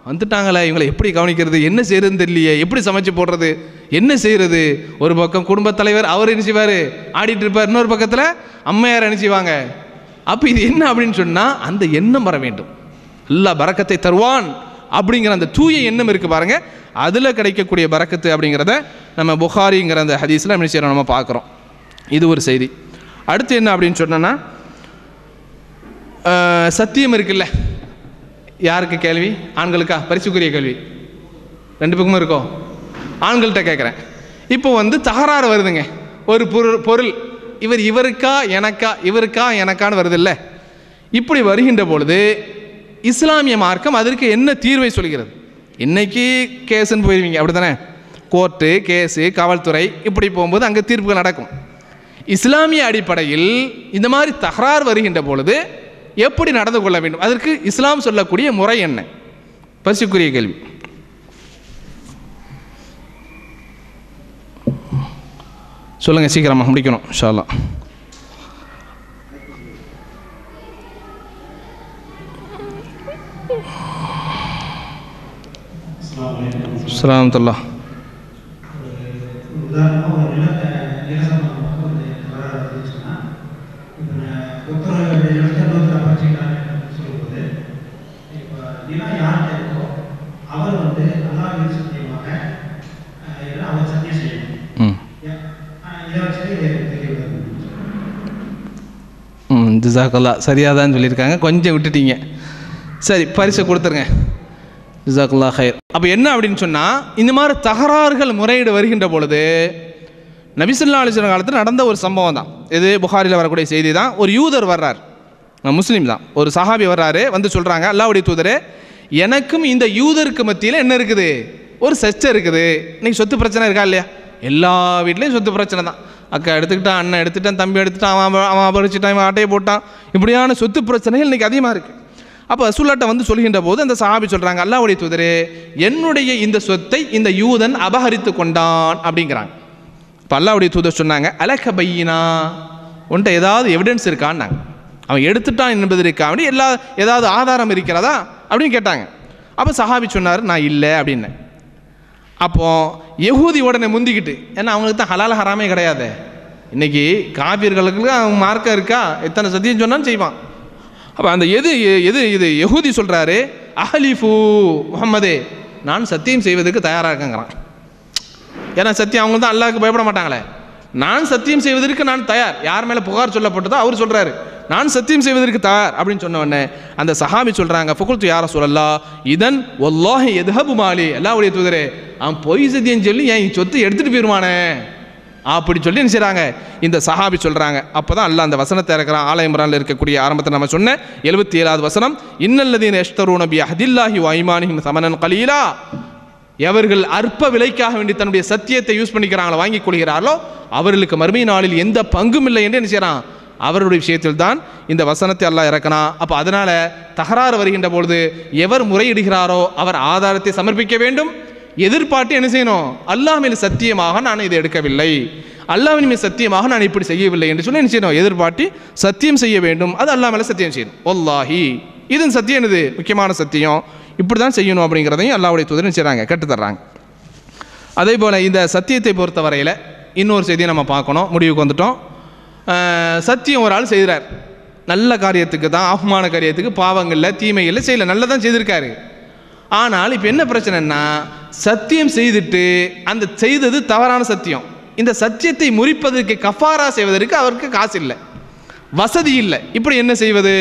வந்துட்டாங்களே, இவங்களை எப்படி கவனிக்கிறது, என்ன செய்யறதுன்னு தெரியலையே, எப்படி சமைச்சு போடுறது, என்ன செய்யறது? ஒரு பக்கம் குடும்பத் தலைவர் அவர் என்ன செய்வார், ஆடிட்டு இருப்பார், இன்னொரு பக்கத்தில் அம்மையார் என்ன செய்வாங்க. அப்போ இது என்ன அப்படின்னு சொன்னால், அந்த எண்ணம் வர வேண்டும். அல்லாஹ் பரக்கத்தை தருவான் அப்படிங்கிற அந்த தூய எண்ணம் இருக்குது பாருங்க, அதில் கிடைக்கக்கூடிய பரக்கத்து அப்படிங்கிறத நம்ம புகாரிங்கிற அந்த ஹதீஸில் என்ன செய்யறோம், நம்ம பார்க்குறோம். இது ஒரு செய்தி. அடுத்து என்ன அப்படின்னு சொன்னோன்னா, சத்தியம் இருக்குல்ல, யாருக்கு கேள்வி? ஆண்களுக்கா? பரிசுக்குரிய கேள்வி 2 பக்கமும் இருக்கோ? ஆண்கள்கிட்ட கேட்குறேன். இப்போ தகராறு வருதுங்க, ஒரு பொருள் இவருக்கா எனக்கா, இவருக்கா எனக்கான்னு வருது இல்லை? இப்படி வருகின்ற பொழுது இஸ்லாமிய மார்க்கம் அதற்கு என்ன தீர்வை சொல்கிறது? இன்னைக்கு கேஸுன்னு போயிருவீங்க, அப்படி தானே? கோர்ட்டு கேஸு, காவல்துறை, இப்படி போகும்போது அங்கே தீர்ப்புகள் நடக்கும். இஸ்லாமிய அடிப்படையில் இந்த மாதிரி தகராறு வருகின்ற பொழுது எப்படி நடந்து கொள்ள வேண்டும், அதற்கு இஸ்லாம் சொல்லக்கூடிய முறை என்ன? பரிசுக்குரிய கேள்வி. சொல்லுங்கள், சீக்கிரமாக முடிக்கணும் இன்ஷா அல்லாஹ். அஸ்ஸலாமு அலைக்கும். ஜிசாக்கல்லா, சரியாக தான் சொல்லியிருக்காங்க, கொஞ்சம் விட்டுட்டீங்க. சரி, பரிசை கொடுத்துருங்க. ஜிசாக்கல்லா ஹைர். அப்போ என்ன அப்படின்னு சொன்னால், இந்த மாதிரி தகராறுகள் முறையீடு வருகின்ற பொழுது நபி ஸல்லல்லாஹு அலைஹி வஸல்லம் காலத்தில் நடந்த ஒரு சம்பவம் தான் இது. புகாரியில் வரக்கூடிய செய்தி தான். ஒரு யூதர் வர்றார், முஸ்லீம் தான், ஒரு சஹாபி வர்றாரு, சொல்கிறாங்க, அல்லாஹ்வுடைய தூதரே, எனக்கும் இந்த யூதருக்கு மத்தியில் என்ன இருக்குது, ஒரு சர்ச்சை இருக்குது. இன்னைக்கு சொத்து பிரச்சனை இருக்கா இல்லையா? எல்லா வீட்லேயும் சொத்து பிரச்சனை தான். அக்கா எடுத்துக்கிட்டான், அண்ணன் எடுத்துட்டான், தம்பி எடுத்துட்டான், அவன் அபரிச்சிட்டான், இவன் ஆட்டையை போட்டான், இப்படியான சொத்து பிரச்சனைகள் இன்றைக்கி அதிகமாக இருக்குது. அப்போ ரசூலுல்லாஹ்ட்ட சொல்கின்ற போது அந்த சஹாபி சொல்கிறாங்க, அல்லாஹ்வுடைய தூதரே, என்னுடைய இந்த சொத்தை இந்த யூதன் அபகரித்து கொண்டான் அப்படிங்கிறாங்க. இப்போ அல்லாஹ்வுடைய தூதர் சொன்னாங்க, அலக பையினா, உன்ட்ட ஏதாவது எவிடன்ஸ் இருக்கான்னாங்க. அவன் எடுத்துட்டான் என்பதற்காக வேண்டி ஏதாவது ஆதாரம் இருக்கிறதா அப்படின்னு கேட்டாங்க. அப்போ சஹாபி சொன்னார், நான் இல்லை அப்படின்னு. அப்போது யஹூதி உடனே முந்திக்கிட்டு, ஏன்னா அவங்களுக்கு தான் ஹலால் ஹராமே கிடையாது. இன்றைக்கி காபிர்களுக்கு அவங்க மார்க்கம் இருக்கா, எத்தனை சத்தியம் சொன்னாலும் செய்வான். அப்போ அந்த இது யஹூதி சொல்கிறாரு, அஹலிஃபு முஹம்மதே, நான் சத்தியம் செய்வதற்கு தயாராக இருக்கேங்கிறான். ஏன்னா சத்தியம், அவங்க தான் அல்லாஹ்வுக்கு பயப்பட மாட்டாங்களே. நான் சத்தியம் செய்வதற்கு நான் தயார். யார் மேலே புகார் சொல்லப்பட்டதோ அவர் சொல்கிறாரு, நான் சத்தியம் செய்வதற்கு தயார் அப்படின்னு சொன்ன உடனே அந்த சஹாபி சொல்கிறாங்க, ஃபகுல்து யா ரசூலல்லாஹ் இதன் வல்லாஹி யத்ஹபு மாலி, அல்லாஹ்வுடைய தூதரே, அவன் பொய் சத்தியம் சொல்லி என் சொத்து எடுத்துகிட்டு போயிடுவானே, அப்படி சொல்லி என்ன செய்கிறாங்க இந்த சஹாபி சொல்கிறாங்க. அப்போ தான் அல்லாஹ் அந்த வசனத்தை இறக்குறான். ஆல இம்ரானில் இருக்கக்கூடிய ஆரம்பத்தில் நம்ம சொன்ன 77வது வசனம், இன்னல்லதீன யஷ்தரூன பி அஹ்தில்லாஹி வ ஐமானிஹிம் ஸமனன் கலீலா, எவர்கள் அற்ப விலைக்காக வேண்டி தன்னுடைய சத்தியத்தை யூஸ் பண்ணிக்கிறாங்களோ, வாங்கிக் கொள்கிறார்களோ, அவர்களுக்கு மறுமை நாளில் எந்த பங்கும் இல்லை என்று என்ன செய்கிறான், அவருடைய விஷயத்தில் தான் இந்த வசனத்தை அல்லாஹ் இறக்கினா. அப்போ அதனால் தகராறு வருகின்ற பொழுது எவர் முறையிடுகிறாரோ அவர் ஆதாரத்தை சமர்ப்பிக்க வேண்டும். எதிர்பார்த்து என்ன செய்யணும், அல்லாஹ் மேல் சத்தியமாக நான் இதை எடுக்கவில்லை, அல்லாஹ்வின் மேல் சத்தியமாக நான் இப்படி செய்யவில்லை என்று சொல்லி என்ன செய்யணும், எதிர்பார்த்து சத்தியம் செய்ய வேண்டும். அது அல்லாஹ் மேலே சத்தியம் செய்யணும். வல்லாஹி, இது சத்தியம், என்னது முக்கியமான சத்தியம், இப்படி தான் செய்யணும் அப்படிங்கிறதையும் அல்லாஹ்வுடைய தூதர் செய்கிறாங்க, கற்றுத்தர்றாங்க. அதே போல் இந்த சத்தியத்தை பொறுத்த வரையில் இன்னொரு செய்தியை நம்ம பார்க்கணும். முடிவுக்கு வந்துட்டோம். சத்தியம் ஒரு ஆள் செய்கிறார், நல்ல காரியத்துக்கு தான், ஆஃப்மான காரியத்துக்கு, பாவங்களில் தீமைகளில் செய்யலை, நல்லதான் செய்திருக்காரு. ஆனால் இப்போ என்ன பிரச்சனைன்னா, சத்தியம் செய்துட்டு அந்த செய்தது தவறான சத்தியம், இந்த சத்தியத்தை முறிப்பதற்கு கஃபாரா செய்வதற்கு அவருக்கு காசு இல்லை, வசதி இல்லை. இப்படி என்ன செய்வது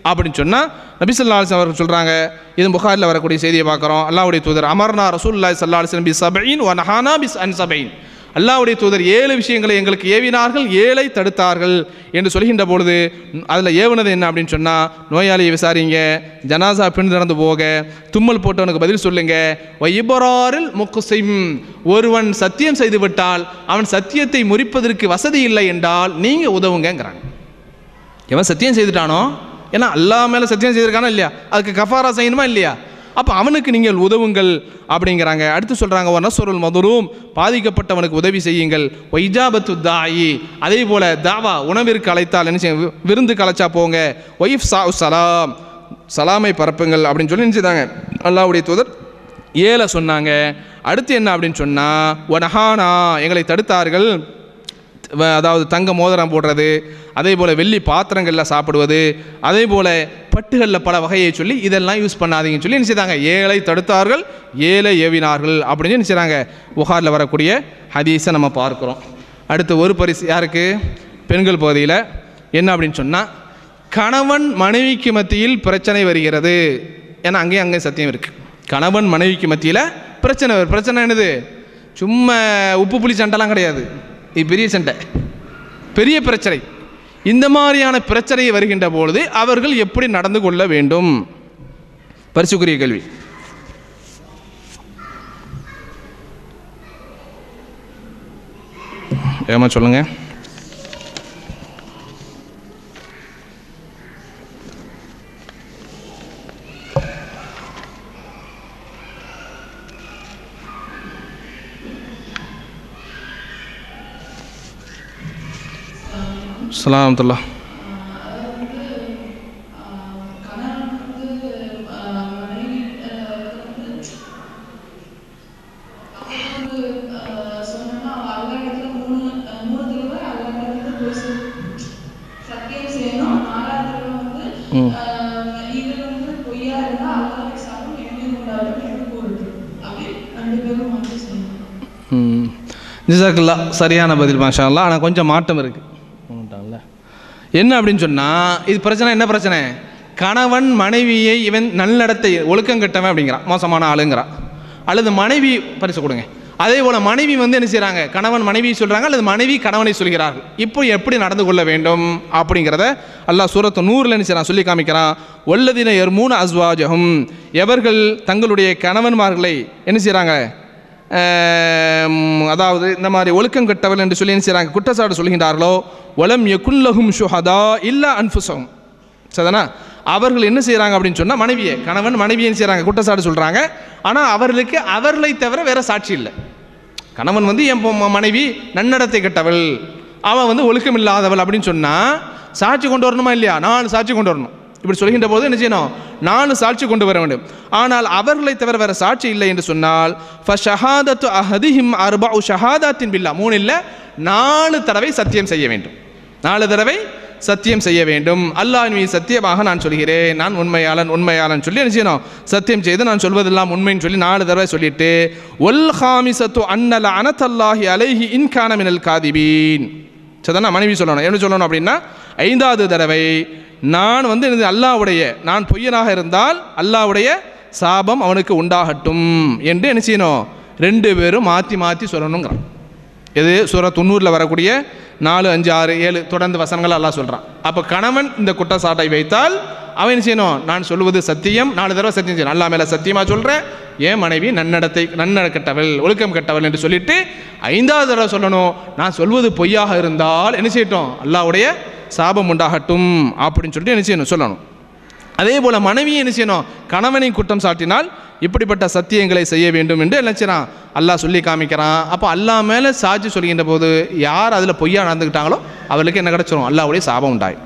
அப்படின்னு சொன்னால் நபி ஸல்லல்லாஹு அலைஹி வஸல்லம் அவர்கள் சொல்கிறாங்க. இது புகாரில் வரக்கூடிய செய்தியை பார்க்குறோம். அல்லாஹ்வுடைய தூதர் அமர்னா ரசூலுல்லாஹி ஸல்லல்லாஹு அலைஹி வஸல்லம் பி சபஈன் வ நஹானா பி அன் சபஈன், அல்லாஹ்வுடைய தூதர் 7 விஷயங்களை எங்களுக்கு ஏவினார்கள், 7ஐ தடுத்தார்கள் என்று சொல்கின்ற பொழுது அதில் ஏவுனது என்ன அப்படின்னு சொன்னால், நோயாளியை விசாரிங்க, ஜனாசா பின் நடந்து போக, தும்மல் போட்டவனுக்கு பதில் சொல்லுங்க, வைபராரில் முக்ஸிம், ஒருவன் சத்தியம் செய்து விட்டால் அவன் சத்தியத்தை முறிப்பதற்கு வசதி இல்லை என்றால் நீங்கள் உதவுங்கிறாங்க. எவன் சத்தியம் செய்துட்டானோ, ஏன்னா அல்லாஹ் மேலே சத்தியம் செய்திருக்கானா இல்லையா, அதுக்கு கஃபாரா செய்யணுமா இல்லையா, அப்போ அவனுக்கு நீங்கள் உதவுங்கள் அப்படிங்கிறாங்க. அடுத்து சொல்கிறாங்க, ஒரு நஸ்ருல் மதுரூம், பாதிக்கப்பட்டவனுக்கு உதவி செய்யுங்கள், ஒய்ஜாபத்து தாயி, அதே போல் தாவா, உணவிற்கு அழைத்தால் என்ன செய்ய, விருந்து கலைச்சா போங்க, ஒய்ஃப் சா சலாம், சலாமை பரப்புங்கள் அப்படின்னு சொல்லி நினச்சிதாங்க அல்லாஹ்வுடைய தூதர் 7 சொன்னாங்க. அடுத்து என்ன அப்படின்னு சொன்னால், ஒனஹானா, எங்களை தடுத்தார்கள், அதாவது தங்க மோதிரம் போடுறது, அதே போல் வெள்ளி பாத்திரங்களில் சாப்பிடுவது, அதே போல் பட்டுகளில் பல வகையை சொல்லி இதெல்லாம் யூஸ் பண்ணாதீங்கன்னு சொல்லி நினச்சிதாங்க 7ஐ தடுத்தார்கள், 7ஐ ஏவினார்கள் அப்படின்னு நினச்சிடாங்க. புகாரில் வரக்கூடிய ஹதீஸை நம்ம பார்க்குறோம். அடுத்து ஒரு பரிசு யாருக்கு, பெண்கள் பகுதியில் என்ன அப்படின்னு சொன்னால், கணவன் மனைவிக்கு மத்தியில் பிரச்சனை வருகிறது. ஏன்னா அங்கேயும் சத்தியம் இருக்குது. கணவன் மனைவிக்கு மத்தியில் பிரச்சனை என்னது, சும்மா உப்பு புளி சண்டைலாம் கிடையாது, இது பெரிய சண்டை, பெரிய பிரச்சனை. இந்த மாதிரியான பிரச்சனை வருகின்ற பொழுது அவர்கள் எப்படி நடந்து கொள்ள வேண்டும், பரிசுக்குரிய கேள்வி. ஏமா சொல்லுங்க. அஸ்ஸலாமுத்துல்லா. ஜஸாக்கல்லா, சரியான பதில், மாஷா அல்லாஹ். ஆனால் கொஞ்சம் மாற்றம் இருக்குது. என்ன அப்படின்னு சொன்னால், இது பிரச்சனை என்ன பிரச்சனை, கணவன் மனைவியை இவன் நல்லடத்தை ஒழுக்கம் கட்டவன் அப்படிங்கிறான், மோசமான ஆளுங்கிறான், அல்லது மனைவி பரிசு கொடுங்க. அதே போல் மனைவி என்ன செய்கிறாங்க, கணவன் மனைவி சொல்கிறாங்க, அல்லது மனைவி கணவனை சொல்கிறார்கள். இப்போ எப்படி நடந்து கொள்ள வேண்டும் அப்படிங்கிறத அல்லாஹ் சூரத்து நூறில் என்ன செய்கிறான், சொல்லி காமிக்கிறான். வல்லதீன யர்மூன அஸ்வாஜஹும், எவர்கள் தங்களுடைய கணவன்மார்களை என்ன செய்கிறாங்க, அதாவது இந்த மாதிரி ஒழுக்கம் கட்டவர்கள் என்று சொல்லி என்ன செய்கிறாங்க, குற்றச்சாட்டு சொல்கின்றார்களோ, வலம் யகுல்லஹும் ஷுஹதா இல்லா அன்ஃபுஸஹும், சரிதானா, அவர்கள் என்ன செய்கிறாங்க அப்படின்னு சொன்னால், மனைவியை, கணவன் மனைவியை என்ன செய்கிறாங்க, குற்றச்சாட்டு சொல்கிறாங்க. ஆனால் அவர்களுக்கு அவர்களை தவிர வேறு சாட்சி இல்லை. கணவன் என் மனைவி நன்னடத்தை கெட்டவள், அவன் ஒழுக்கம் இல்லாதவள் அப்படின்னு சொன்னால் சாட்சி கொண்டு வரணுமா இல்லையா, 4 சாட்சி கொண்டு வரணும். இப்படி சொல்கின்ற போது என்ன செய்யணும், 4 சாட்சி கொண்டு வர வேண்டும். ஆனால் அவர்களை தவிர வேறு சாட்சி இல்லை என்று சொன்னால், ஃபஷஹாதத்து அஹதிஹிம் அர்பஉ ஷஹாதாத்தின் பில்லா, 3 இல்லை 4 தடவை சத்தியம் செய்ய வேண்டும். 4 தடவை சத்தியம் செய்ய வேண்டும். அல்லாஹ்வின் மீது சத்தியமாக நான் சொல்கிறேன், நான் உண்மையாளன் சொல்லி என்ன செய்யணும், சத்தியம் செய்து நான் சொல்வதெல்லாம் உண்மைன்னு சொல்லி 4 தடவை சொல்லிட்டு, ஒல் ஹாமிசத்து அன்னல அனதல்லாஹி அலைஹி இன்கான மினல் காதிபீன், சரிதானா, மனைவி சொல்லணும். என்ன சொல்லணும் அப்படின்னா, 5வது தடவை நான் அல்லாஹ்வுடைய, நான் பொய்யனாக இருந்தால் அல்லாஹ்வுடைய சாபம் அவனுக்கு உண்டாகட்டும் என்று என்ன செய்யணும், 2 பேரும் மாற்றி மாற்றி சொல்லணுங்கிறான். இது சூரா 90 வரக்கூடிய 4, 5, 6, 7 தொடர்ந்து வசனங்கள் அல்லாஹ் சொல்கிறான். அப்போ கணவன் இந்த குற்றச்சாட்டை வைத்தால் அவன் என்ன செய்யணும்? நான் சொல்வது சத்தியம், 4 தடவை சத்தியம் செய்யணும். அல்லா மேலே சத்தியமாக சொல்கிறேன், என் மனைவி நன்னடக்கட்டவள், ஒழுக்கம் கெட்டவள் என்று சொல்லிட்டு 5வது தடவை சொல்லணும், நான் சொல்வது பொய்யாக இருந்தால் என்ன செய்யட்டும்? அல்லாஹ்வுடைய சாபம் உண்டாகட்டும் அப்படின்னு சொல்லிட்டு என்ன செய்யணும்? சொல்லணும். அதே போல் மனைவியை என்ன செய்யணும்? கணவனை குற்றம் சாட்டினால் இப்படிப்பட்ட சத்தியங்களை செய்ய வேண்டும் என்று என்ன செய்யறான்? அல்லாஹ் சொல்லி காமிக்கிறான். அப்போ அல்லாஹ் மேலே சாட்சி சொல்கின்ற போது யார் அதில் பொய்யா நடந்துக்கிட்டாங்களோ அவளுக்கு என்ன கிடச்சிரும்? அல்லாஹ்வுடைய சாபம் உண்டாயும்.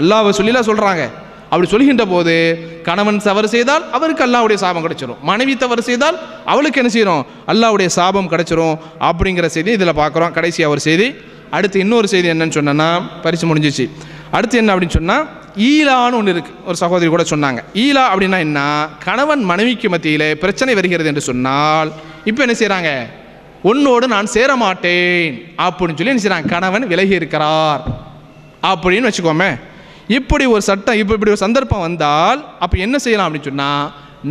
அல்லாஹ்வை சொல்லிலாம் சொல்கிறாங்க. அப்படி சொல்கின்ற போது கணவன் தவறு செய்தால் அவருக்கு அல்லாஹ்வுடைய சாபம் கிடைச்சிரும், மனைவி தவறு செய்தால் அவளுக்கு என்ன செய்யணும்? அல்லாஹ்வுடைய சாபம் கிடைச்சிரும் அப்படிங்கிற செய்தி இதில் பார்க்குறோம். கடைசியாக ஒரு செய்தி. அடுத்து இன்னொரு செய்தி என்னன்னு சொன்னேன்னா, பரிசு முடிஞ்சிச்சு. அடுத்து என்ன அப்படின்னு சொன்னால், ஈலான்னு ஒன்று இருக்குது. ஒரு சகோதரி கூட சொன்னாங்க. ஈலா அப்படின்னா என்ன? கணவன் மனைவிக்கு மத்தியில் பிரச்சனை வருகிறது என்று சொன்னால் இப்போ என்ன செய்கிறாங்க? உன்னோடு நான் சேர மாட்டேன் அப்படின்னு சொல்லி என்ன செய்கிறாங்க? கணவன் விலகி இருக்கிறார் அப்படின்னு வச்சுக்கோமே. இப்படி ஒரு சட்டம், இப்படி ஒரு சந்தர்ப்பம் வந்தால் அப்போ என்ன செய்யலாம் அப்படின்னு சொன்னால்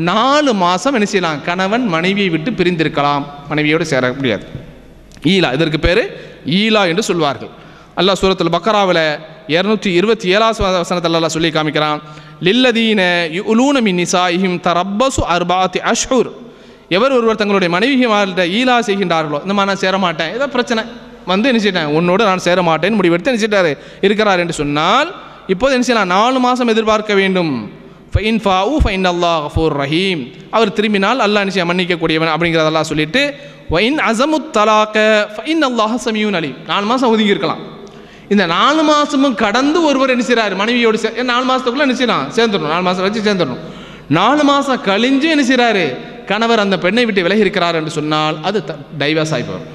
4 மாதம் என்ன செய்யலாம்? கணவன் மனைவியை விட்டு பிரிந்திருக்கலாம், மனைவியோடு சேர முடியாது. ஈலா, இதற்கு பேர் ஈலா என்று சொல்வார்கள். அல்லாஹ் சூரத்துல் பக்கராவில் 227வது வசனத்தில் அல்லாஹ் சொல்லி காமிக்கிறான், லில்லதீன யுலூன மின் நிசாஇஹிம் தரப்பசு 4 அஷ்ஹுர். எவர் ஒருவர் தங்களுடைய மனைவிமார்கிட்ட ஈலா செய்கின்றார்களோ, இந்த மாதிரி நான் சேர மாட்டேன், ஏதோ பிரச்சனை வந்து என்ன செய்யட்டேன், உன்னோடு நான் சேர மாட்டேன்னு முடிவெடுத்து என்ன செய்யிட்டாரு இருக்கிறார் என்று சொன்னால் இப்போது என்ன செய்யலாம்? 4 மாதம் எதிர்பார்க்க வேண்டும். ஃபைன் ஃபாஉ ஃபைன் அல்லாஹ் கஃபூர் ரஹீம். அவர் திரும்பினால் அல்லாஹ் என்ன செய்ய மன்னிக்கக்கூடியவன் அப்படிங்கிறதெல்லாம் சொல்லிட்டு வைன் அஸமுத் தலாக ஃபைன் அல்லாஹ் சமியூன் அலீம். 4 மாதம் ஒதுங்கி இருக்கலாம். இந்த 4 மாதமும் கடந்து ஒருவர் என்ன செய்கிறார்? மனைவியோடு 4 மாதத்துக்குள்ளே என்ன செய்யலாம்? சேர்ந்துடணும். 4 மாதம் வச்சு சேர்ந்துடணும். 4 மாதம் கழிஞ்சு என்ன செய்கிறாரு? கணவர் அந்த பெண்ணை விட்டு விலகி இருக்கிறார் என்று சொன்னால் அது டைவர்ஸ் ஆகி போயிடும்.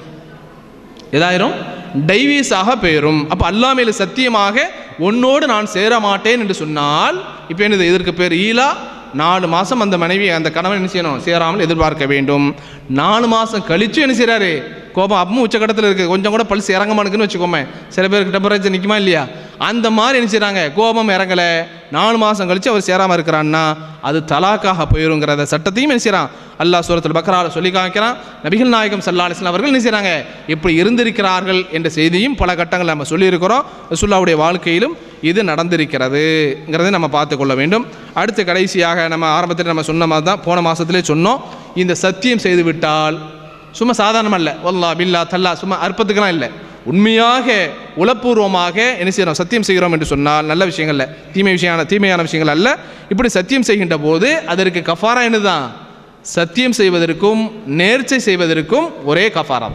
ஏதாயிரும்? டைவீஸாக போயிடும். அப்போ அல்லாஹ் மேலே சத்தியமாக உன்னோடு நான் சேர மாட்டேன் என்று சொன்னால் இப்போ என்னது? இதற்கு பேர் ஈலா. 4 மாதம் அந்த மனைவி அந்த கணவன் என்ன செய்யணும்? சேராமல் எதிர்பார்க்க வேண்டும். 4 மாதம் கழிச்சு என்ன செய்கிறாரு? கோபம் அப்பவும் உச்சக்கட்டத்தில் இருக்குது, கொஞ்சம் கூட பல்ஸ் இறங்கமானுக்குன்னு வச்சுக்கோமே. சில பேருக்கு டெம்பரேச்சர் நிற்குமா இல்லையா? அந்த மாதிரி என்ன செய்கிறாங்க? கோபம் இறங்கலை, 4 மாதம் கழித்து அவர் சேராமல் இருக்கிறான்னா அது தலாக்காக போயிருங்கிறத சட்டத்தையும் என்ன செய்கிறான்? அல்லாஹ் சூரத்துல் பக்ராவில் சொல்லி காமிக்கிறான். நபிகள் நாயகம் ஸல்லல்லாஹு அலைஹி வஸல்லம் அவர்கள் என்ன செய்கிறாங்க? இப்படி இருந்திருக்கிறார்கள் என்ற செய்தியும் பல கட்டங்கள் நம்ம சொல்லியிருக்கிறோம். ரசூலுல்லாஹ்வுடைய வாழ்க்கையிலும் இது நடந்திருக்கிறதுங்கிறதை நம்ம பார்த்து கொள்ள வேண்டும். அடுத்து கடைசியாக நம்ம ஆரம்பத்தில் நம்ம சொன்ன மாதிரி தான், போன மாதத்திலே சொன்னோம், இந்த சத்தியம் செய்து விட்டால் சும்மா சாதாரணம் அல்ல, வல்லாஹ் பில்லா தல்லா சும்மா அற்பத்துக்கெல்லாம் இல்லை, உண்மையாக உளப்பூர்வமாக என்ன செய்கிறோம்? சத்தியம் செய்கிறோம் என்று சொன்னால் நல்ல விஷயங்கள் இல்லை, தீமையான விஷயங்கள் அல்ல. இப்படி சத்தியம் செய்கின்ற போது அதற்கு கஃபாரா என்னதான்? சத்தியம் செய்வதற்கும் நேர்ச்சை செய்வதற்கும் ஒரே கஃபாரா.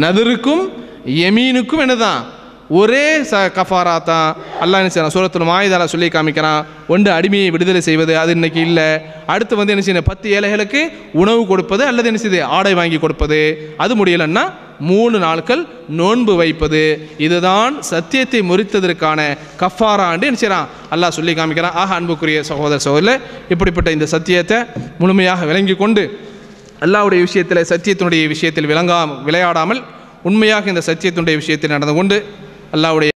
நதுருக்கும் யமீனுக்கும் என்னதான்? ஒரே கஃபாரா தான். அல்லாஹ் என்ன செய்யறான்? சூரத்துல் மாயிதால சொல்லி காமிக்கிறான். ஒன்று அடிமையை விடுதலை செய்வது, அது இன்னைக்கு இல்லை. அடுத்து வந்து என்ன செய்யணும்? 10 ஏழைகளுக்கு உணவு கொடுப்பது அல்லது என்ன செய்யுது? ஆடை வாங்கி கொடுப்பது. அது முடியலைன்னா 3 நாட்கள் நோன்பு வைப்பது. இதுதான் சத்தியத்தை முறித்ததற்கான கஃபாரா என்று என்ன செய்யறான்? அல்லாஹ் சொல்லி காமிக்கிறான். ஆக அன்புக்குரிய சகோதர சகோதரர்களே, இப்படிப்பட்ட இந்த சத்தியத்தை முழுமையாக விளங்கி கொண்டு அல்லாஹ்வுடைய விஷயத்தில், சத்தியத்தினுடைய விஷயத்தில் விளையாடாமல் உண்மையாக இந்த சத்தியத்தினுடைய விஷயத்தில் நடந்து கொண்டு அல்லாஹ்வுடைய